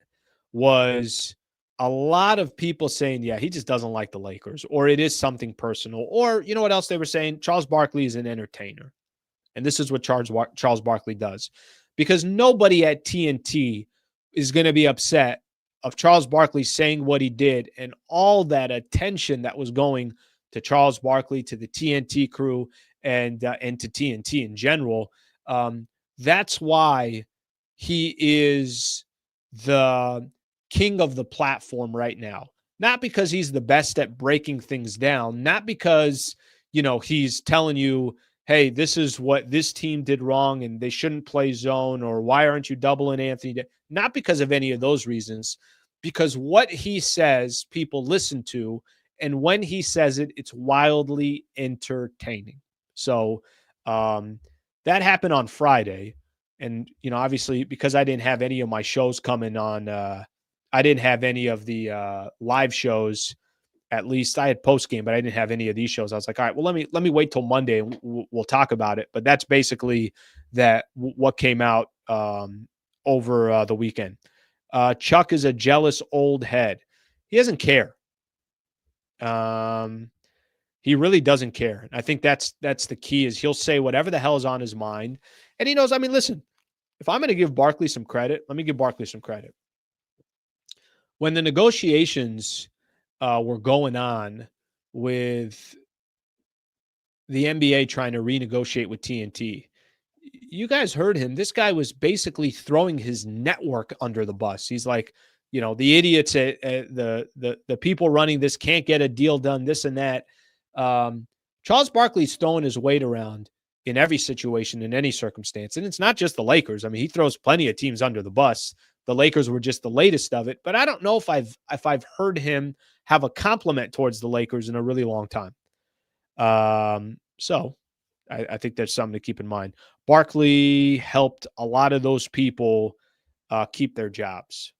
was a lot of people saying, yeah, he just doesn't like the Lakers, or it is something personal, or you know what else they were saying? Charles Barkley is an entertainer. And this is what Charles Barkley does. Because nobody at TNT is going to be upset of Charles Barkley saying what he did and all that attention that was going to Charles Barkley, to the TNT crew, and to TNT in general. That's why he is the king of the platform right now. Not because he's the best at breaking things down, not because, he's telling you, hey, this is what this team did wrong and they shouldn't play zone, or why aren't you doubling Anthony? Not because of any of those reasons, because what he says, people listen to. And when he says it, it's wildly entertaining. So that happened on Friday. And, obviously, because I didn't have any of my shows coming on, I didn't have any of the live shows. At least I had post game, but I didn't have any of these shows. I was like, all right, well, let me wait till Monday and we'll talk about it. But that's basically what came out over the weekend. Chuck is a jealous old head. He doesn't care. He really doesn't care. I think that's the key. Is he'll say whatever the hell is on his mind, and he knows. I mean, listen, if I'm going to give Barkley some credit, let me give Barkley some credit. When the negotiations were going on with the NBA trying to renegotiate with TNT, you guys heard him. This guy was basically throwing his network under the bus. He's like, the idiots at the people running this can't get a deal done, this and that. Charles Barkley's throwing his weight around in every situation, in any circumstance. And it's not just the Lakers. I mean, he throws plenty of teams under the bus. The Lakers were just the latest of it, but I don't know if I've heard him have a compliment towards the Lakers in a really long time. So I think that's something to keep in mind. Barkley helped a lot of those people keep their jobs.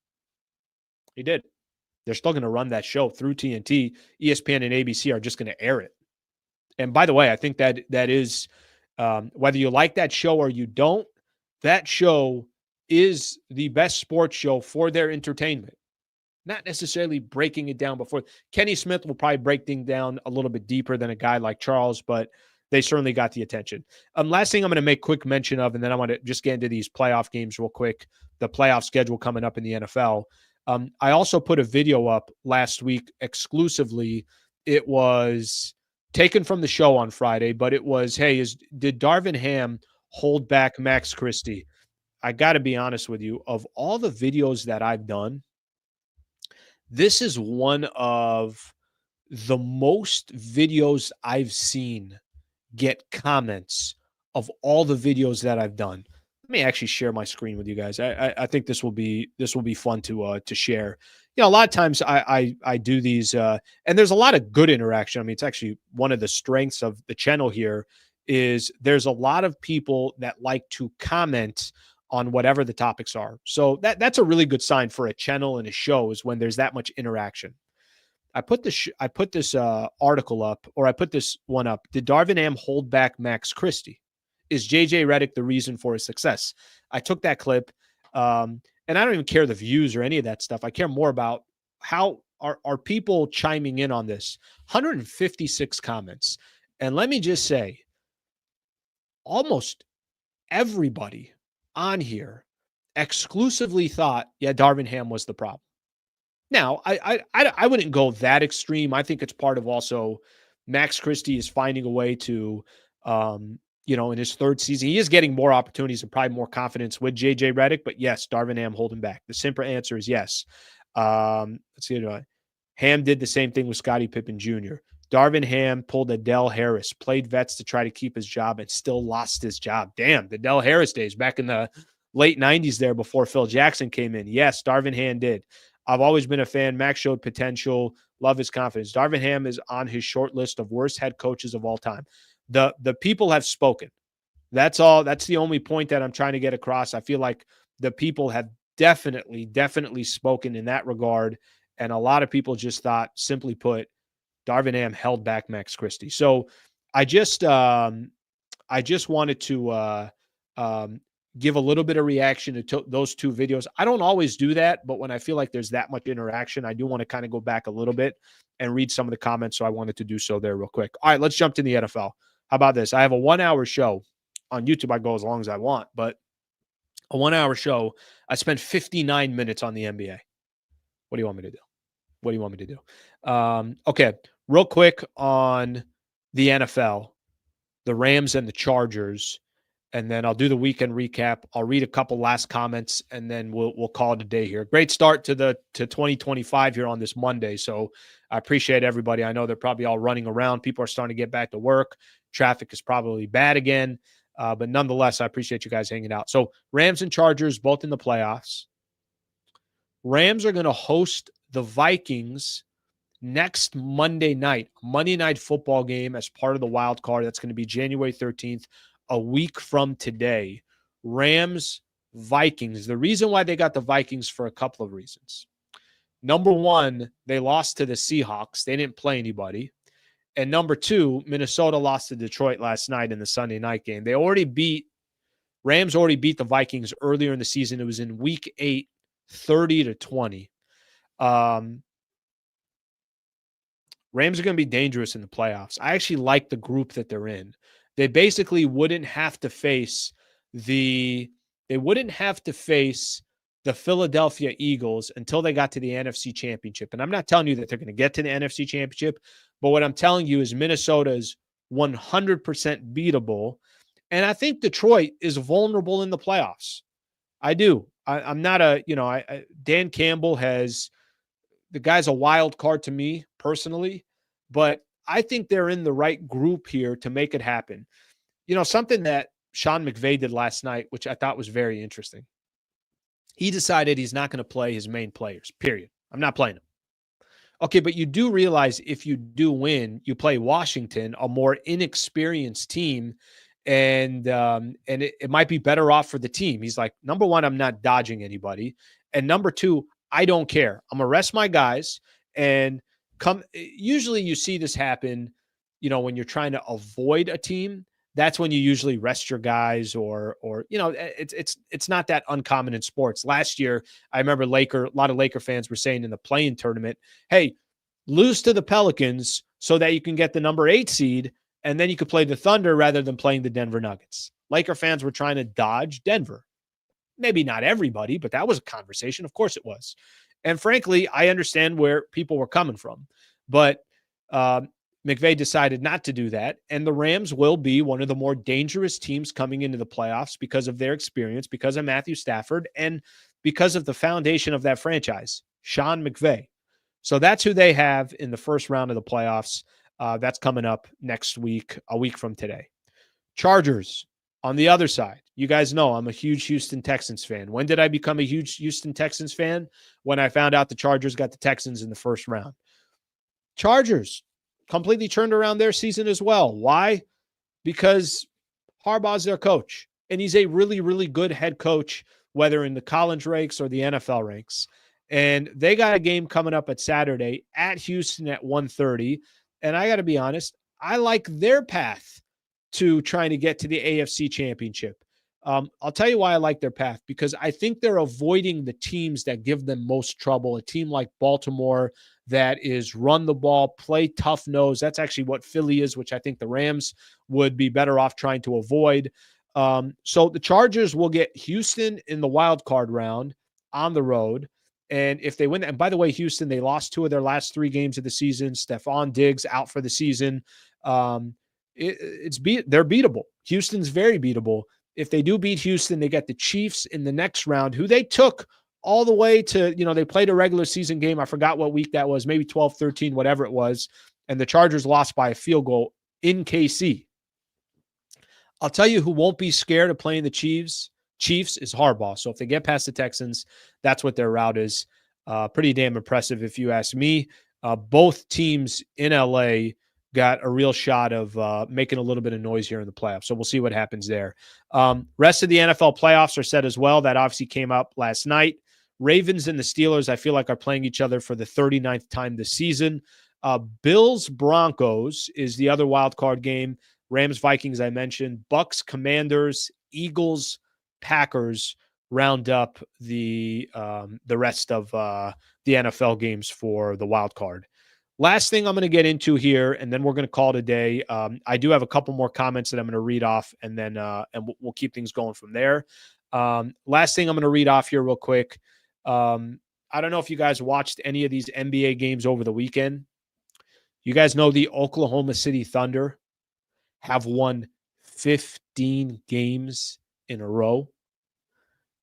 He did. They're still going to run that show through TNT. ESPN and ABC are just going to air it. And by the way, I think that is, whether you like that show or you don't, that show is the best sports show for their entertainment. Not necessarily breaking it down before. Kenny Smith will probably break things down a little bit deeper than a guy like Charles, but they certainly got the attention. Last thing I'm going to make quick mention of, and then I want to just get into these playoff games real quick, the playoff schedule coming up in the NFL. I also put a video up last week exclusively. It was taken from the show on Friday, but it was, hey, did Darvin Ham hold back Max Christie? I got to be honest with you. Of all the videos that I've done, this is one of the most videos I've seen get comments of all the videos that I've done. Let me actually share my screen with you guys. I think this will be fun to share. A lot of times I do these, and there's a lot of good interaction. I mean, it's actually one of the strengths of the channel here is there's a lot of people that like to comment on whatever the topics are. So that's a really good sign for a channel and a show, is when there's that much interaction. I put this article up, or I put this one up. Did Darvin Ham hold back Max Christie? Is JJ Redick the reason for his success? I took that clip, and I don't even care the views or any of that stuff. I care more about how are people chiming in on this. 156 comments. And let me just say, almost everybody on here exclusively thought, yeah, Darvin Ham was the problem. Now, I wouldn't go that extreme. I think it's part of also Max Christie is finding a way to, in his third season, he is getting more opportunities and probably more confidence with JJ Redick. But yes, Darvin Ham holding back. The simple answer is yes. Let's see. Ham did the same thing with Scottie Pippen Jr. Darvin Ham pulled a Del Harris, played vets to try to keep his job, and still lost his job. Damn, the Del Harris days back in the late 90s there before Phil Jackson came in. Yes, Darvin Ham did. I've always been a fan. Max showed potential. Love his confidence. Darvin Ham is on his short list of worst head coaches of all time. The people have spoken. That's all. That's the only point that I'm trying to get across. I feel like the people have definitely spoken in that regard. And a lot of people just thought, simply put, Darvin Ham held back Max Christie. So I just wanted to give a little bit of reaction to those two videos. I don't always do that, but when I feel like there's that much interaction, I do want to kind of go back a little bit and read some of the comments. So I wanted to do so there real quick. All right, let's jump to the NFL. How about this? I have a 1 hour show on YouTube. I go as long as I want, but a 1 hour show, I spent 59 minutes on the NBA. What do you want me to do? Okay, real quick on the NFL, the Rams and the Chargers. and then I'll do the weekend recap. I'll read a couple last comments, and then we'll call it a day here. Great start to 2025 here on this Monday. So I appreciate everybody. I know they're probably all running around. People are starting to get back to work. Traffic is probably bad again. But nonetheless, I appreciate you guys hanging out. So Rams and Chargers both in the playoffs. Rams are going to host the Vikings next Monday night football game as part of the wild card. That's going to be January 13th, a week from today. Rams, Vikings. The reason why they got the Vikings for a couple of reasons. Number one, they lost to the Seahawks. They didn't play anybody. And number two, Minnesota lost to Detroit last night in the Sunday night game. Rams already beat the Vikings earlier in the season. It was in week 8, 30-20. Rams are going to be dangerous in the playoffs. I actually like the group that they're in. They basically wouldn't have to face the Philadelphia Eagles until they got to the NFC Championship. And I'm not telling you that they're going to get to the NFC Championship, but what I'm telling you is Minnesota is 100% beatable. And I think Detroit is vulnerable in the playoffs. I do. I'm not Dan Campbell the guy's a wild card to me personally, but I think they're in the right group here to make it happen. Something that Sean McVay did last night, which I thought was very interesting. He decided he's not going to play his main players, period. I'm not playing them. Okay, but you do realize if you do win, you play Washington, a more inexperienced team, and it might be better off for the team. He's like, number one, I'm not dodging anybody. And number two, I don't care. I'm going to rest my guys and usually you see this happen, when you're trying to avoid a team. That's when you usually rest your guys or it's not that uncommon in sports. Last year, I remember a lot of Laker fans were saying in the play-in tournament, hey, lose to the Pelicans so that you can get the number 8 seed, and then you could play the Thunder rather than playing the Denver Nuggets. Laker fans were trying to dodge Denver. Maybe not everybody, but that was a conversation. Of course it was. And frankly, I understand where people were coming from. But McVay decided not to do that, and the Rams will be one of the more dangerous teams coming into the playoffs because of their experience, because of Matthew Stafford, and because of the foundation of that franchise, Sean McVay. So that's who they have in the first round of the playoffs. That's coming up next week, a week from today. Chargers on the other side. You guys know I'm a huge Houston Texans fan. When did I become a huge Houston Texans fan? When I found out the Chargers got the Texans in the first round. Chargers completely turned around their season as well. Why? Because Harbaugh's their coach, and he's a really, really good head coach, whether in the college ranks or the NFL ranks. And they got a game coming up at Saturday at Houston at 1:30. And I got to be honest, I like their path to trying to get to the AFC Championship. I'll tell you why I like their path, because I think they're avoiding the teams that give them most trouble. A team like Baltimore that is run the ball, play tough nose. That's actually what Philly is, which I think the Rams would be better off trying to avoid. So the Chargers will get Houston in the wild card round on the road. And if they win, and by the way, Houston, they lost 2 of their last 3 games of the season. Stephon Diggs out for the season. They're beatable. Houston's very beatable. If they do beat Houston, they get the Chiefs in the next round, who they took all the way to, they played a regular season game. I forgot what week that was, maybe 12, 13, whatever it was. And the Chargers lost by a field goal in KC. I'll tell you who won't be scared of playing the Chiefs is Harbaugh. So if they get past the Texans, that's what their route is. Pretty damn impressive if you ask me. Both teams in LA got a real shot of making a little bit of noise here in the playoffs. So we'll see what happens there. Rest of the NFL playoffs are set as well. That obviously came up last night. Ravens and the Steelers, I feel like, are playing each other for the 39th time this season. Bills-Broncos is the other wild card game. Rams-Vikings, I mentioned. Bucks, Commanders, Eagles, Packers round up the rest of the NFL games for the wild card. Last thing I'm going to get into here, and then we're going to call it a day. I do have a couple more comments that I'm going to read off, and then we'll keep things going from there. Last thing I'm going to read off here real quick. I don't know if you guys watched any of these NBA games over the weekend. You guys know the Oklahoma City Thunder have won 15 games in a row.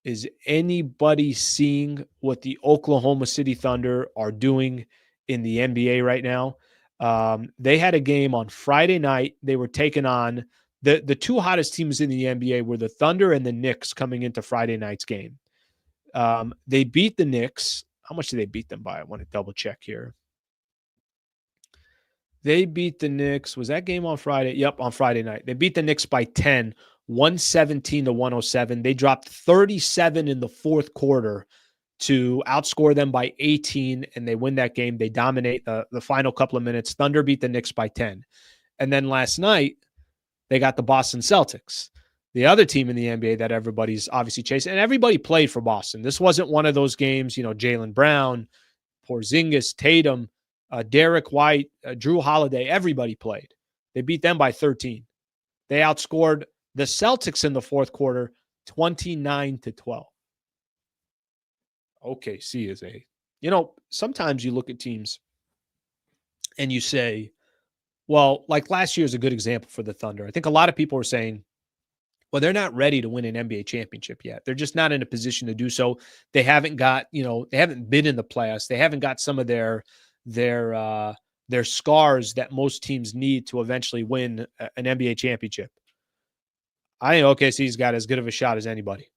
Is anybody seeing what the Oklahoma City Thunder are doing in the NBA right now? They had a game on Friday night. They were taking on the two hottest teams in the NBA were the Thunder and the Knicks coming into Friday night's game. They beat the Knicks. How much did they beat them by? I want to double check here. They beat the Knicks. Was that game on Friday? Yep, on Friday night. They beat the Knicks by 10, 117 to 107. They dropped 37 in the fourth quarter to outscore them by 18, and they win that game. They dominate the final couple of minutes. Thunder beat the Knicks by 10. And then last night, they got the Boston Celtics, the other team in the NBA that everybody's obviously chasing. And everybody played for Boston. This wasn't one of those games, Jaylen Brown, Porzingis, Tatum, Derek White, Drew Holiday, everybody played. They beat them by 13. They outscored the Celtics in the fourth quarter 29-12. OKC is sometimes you look at teams and you say, well, like last year is a good example for the Thunder. I think a lot of people are saying, well, they're not ready to win an NBA championship yet. They're just not in a position to do so. They haven't got, they haven't been in the playoffs. They haven't got some of their scars that most teams need to eventually win an NBA championship. I think OKC's got as good of a shot as anybody.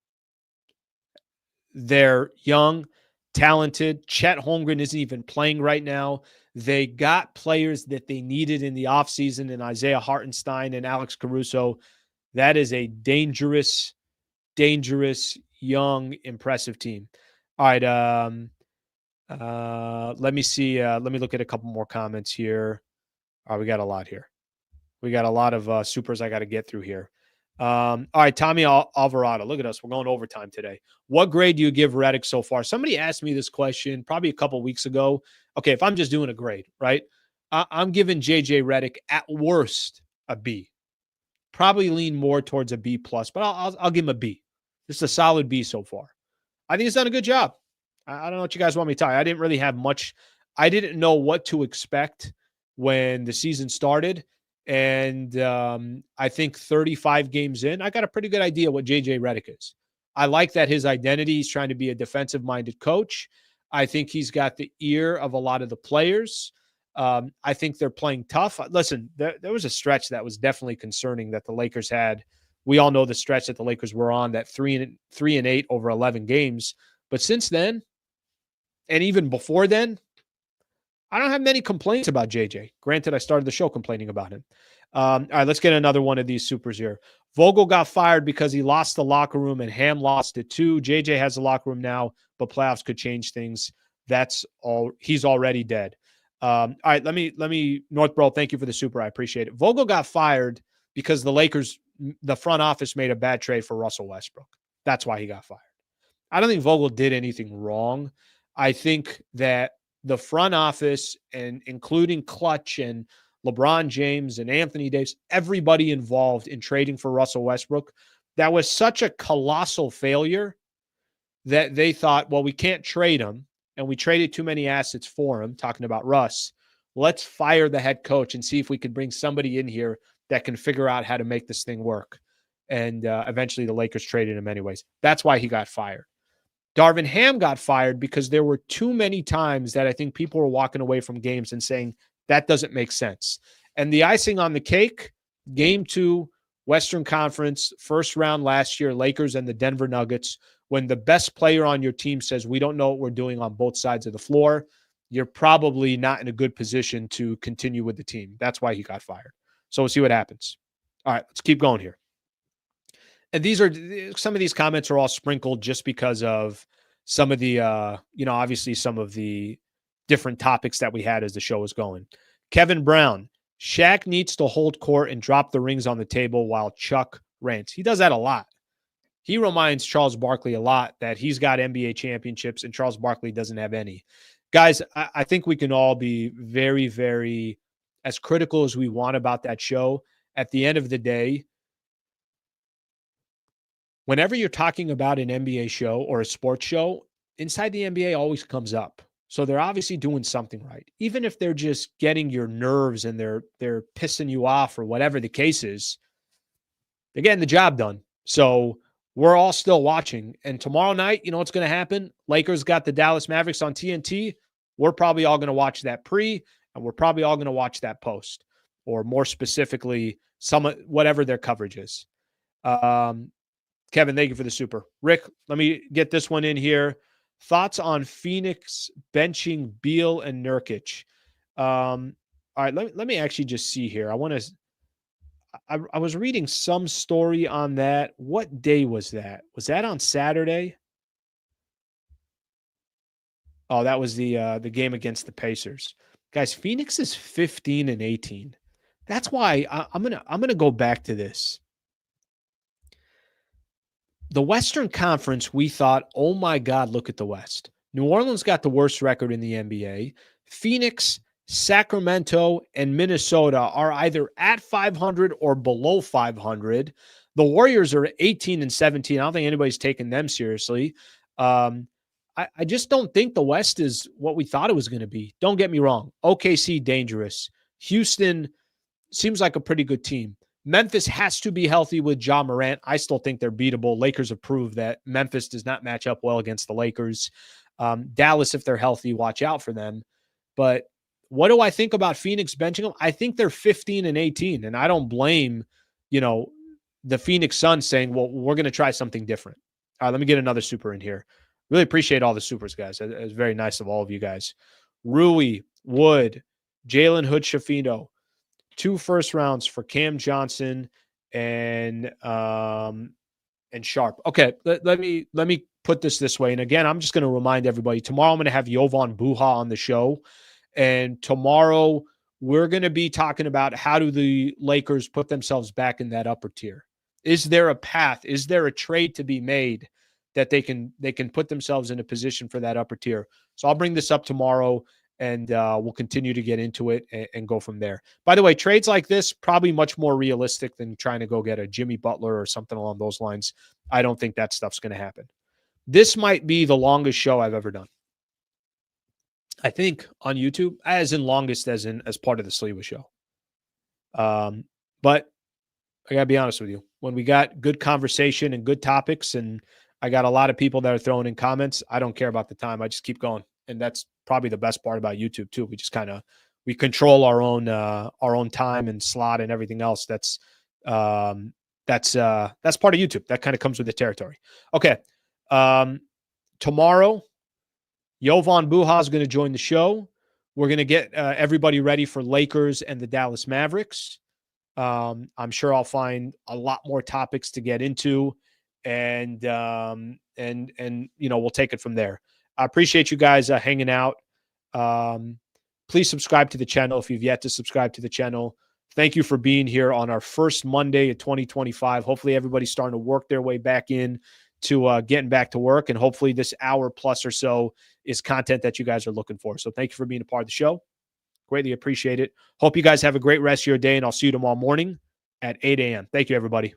They're young, talented. Chet Holmgren isn't even playing right now. They got players that they needed in the offseason in Isaiah Hartenstein and Alex Caruso. That is a dangerous, young, impressive team. All right. Let me see. Let me look at a couple more comments here. All right, we got a lot here. We got a lot of supers I got to get through here. All right, Tommy Alvarado. Look at us. We're going overtime today. What grade do you give Redick so far? Somebody asked me this question probably a couple weeks ago. Okay, if I'm just doing a grade, right? I'm giving JJ Redick at worst a B. Probably lean more towards a B plus, but I'll give him a B. This is a solid B so far. I think he's done a good job. I don't know what you guys want me to tell you. I didn't really have much. I didn't know what to expect when the season started. And I think 35 games in, I got a pretty good idea what JJ Redick is. I like that his identity, he's trying to be a defensive-minded coach. I think he's got the ear of a lot of the players. I think they're playing tough. Listen, there was a stretch that was definitely concerning that the Lakers had. We all know the stretch that the Lakers were on, that 3-8 over 11 games. But since then, and even before then, I don't have many complaints about JJ. Granted, I started the show complaining about him. All right, let's get another one of these supers here. Vogel got fired because he lost the locker room and Ham lost it too. JJ has the locker room now, but playoffs could change things. That's all. He's already dead. All right, let me, Northborough, thank you for the super. I appreciate it. Vogel got fired because the Lakers, the front office made a bad trade for Russell Westbrook. That's why he got fired. I don't think Vogel did anything wrong. I think that the front office, and including Clutch and LeBron James and Anthony Davis, everybody involved in trading for Russell Westbrook, that was such a colossal failure that they thought, well, we can't trade him, and we traded too many assets for him, talking about Russ. Let's fire the head coach and see if we could bring somebody in here that can figure out how to make this thing work. And eventually the Lakers traded him anyways. That's why he got fired. Darvin Ham got fired because there were too many times that I think people were walking away from games and saying, that doesn't make sense. And the icing on the cake, game 2, Western Conference, first round last year, Lakers and the Denver Nuggets, when the best player on your team says, we don't know what we're doing on both sides of the floor, you're probably not in a good position to continue with the team. That's why he got fired. So we'll see what happens. All right, let's keep going here. And these are some of these comments are all sprinkled just because of some of the, obviously some of the different topics that we had as the show was going. Kevin Brown, Shaq needs to hold court and drop the rings on the table while Chuck rants. He does that a lot. He reminds Charles Barkley a lot that he's got NBA championships and Charles Barkley doesn't have any. Guys, I think we can all be very, very as critical as we want about that show. At the end of the day, whenever you're talking about an NBA show or a sports show, inside the NBA always comes up. So they're obviously doing something right. Even if they're just getting your nerves and they're pissing you off or whatever the case is, they're getting the job done. So we're all still watching. And tomorrow night, you know what's going to happen? Lakers got the Dallas Mavericks on TNT. We're probably all going to watch that pre, and we're probably all going to watch that post, or more specifically, whatever their coverage is. Kevin, thank you for the super. Rick, let me get this one in here. Thoughts on Phoenix benching Beal and Nurkic? All right, let me actually just see here. I was reading some story on that. What day was that? Was that on Saturday? Oh, that was the game against the Pacers. Guys, Phoenix is 15-18. That's why I'm gonna go back to this. The Western Conference, we thought, oh my God, look at the West. New Orleans got the worst record in the NBA. Phoenix, Sacramento, and Minnesota are either at 500 or below 500. The Warriors are 18-17. I don't think anybody's taking them seriously. I just don't think the West is what we thought it was going to be. Don't get me wrong. OKC, dangerous. Houston seems like a pretty good team. Memphis has to be healthy with Ja Morant. I still think they're beatable. Lakers have proved that Memphis does not match up well against the Lakers. Dallas, if they're healthy, watch out for them. But what do I think about Phoenix benching them? I think they're 15-18, and I don't blame, the Phoenix Suns saying, well, we're going to try something different. All right, let me get another super in here. Really appreciate all the supers, guys. It was very nice of all of you guys. Rui, Wood, Jalen Hood-Shafino, 2 first rounds for Cam Johnson and Sharp. Okay, let me put this way. And again, I'm just going to remind everybody, tomorrow I'm going to have Jovan Buha on the show. And tomorrow we're going to be talking about how do the Lakers put themselves back in that upper tier. Is there a path? Is there a trade to be made that they can put themselves in a position for that upper tier? So I'll bring this up tomorrow, and we'll continue to get into it and go from there. By the way, trades like this, probably much more realistic than trying to go get a Jimmy Butler or something along those lines. I don't think that stuff's going to happen. This might be the longest show I've ever done. I think on YouTube, as part of the Sliwa show. But I got to be honest with you. When we got good conversation and good topics, and I got a lot of people that are throwing in comments, I don't care about the time. I just keep going. And that's probably the best part about YouTube too. We just we control our own time and slot and everything else. That's part of YouTube. That kind of comes with the territory. Okay. Tomorrow, Jovan Buha is going to join the show. We're going to get everybody ready for Lakers and the Dallas Mavericks. I'm sure I'll find a lot more topics to get into, and we'll take it from there. I appreciate you guys hanging out. Please subscribe to the channel if you've yet to subscribe to the channel. Thank you for being here on our first Monday of 2025. Hopefully everybody's starting to work their way back in to getting back to work, and hopefully this hour plus or so is content that you guys are looking for. So thank you for being a part of the show. Greatly appreciate it. Hope you guys have a great rest of your day, and I'll see you tomorrow morning at 8 a.m. Thank you, everybody.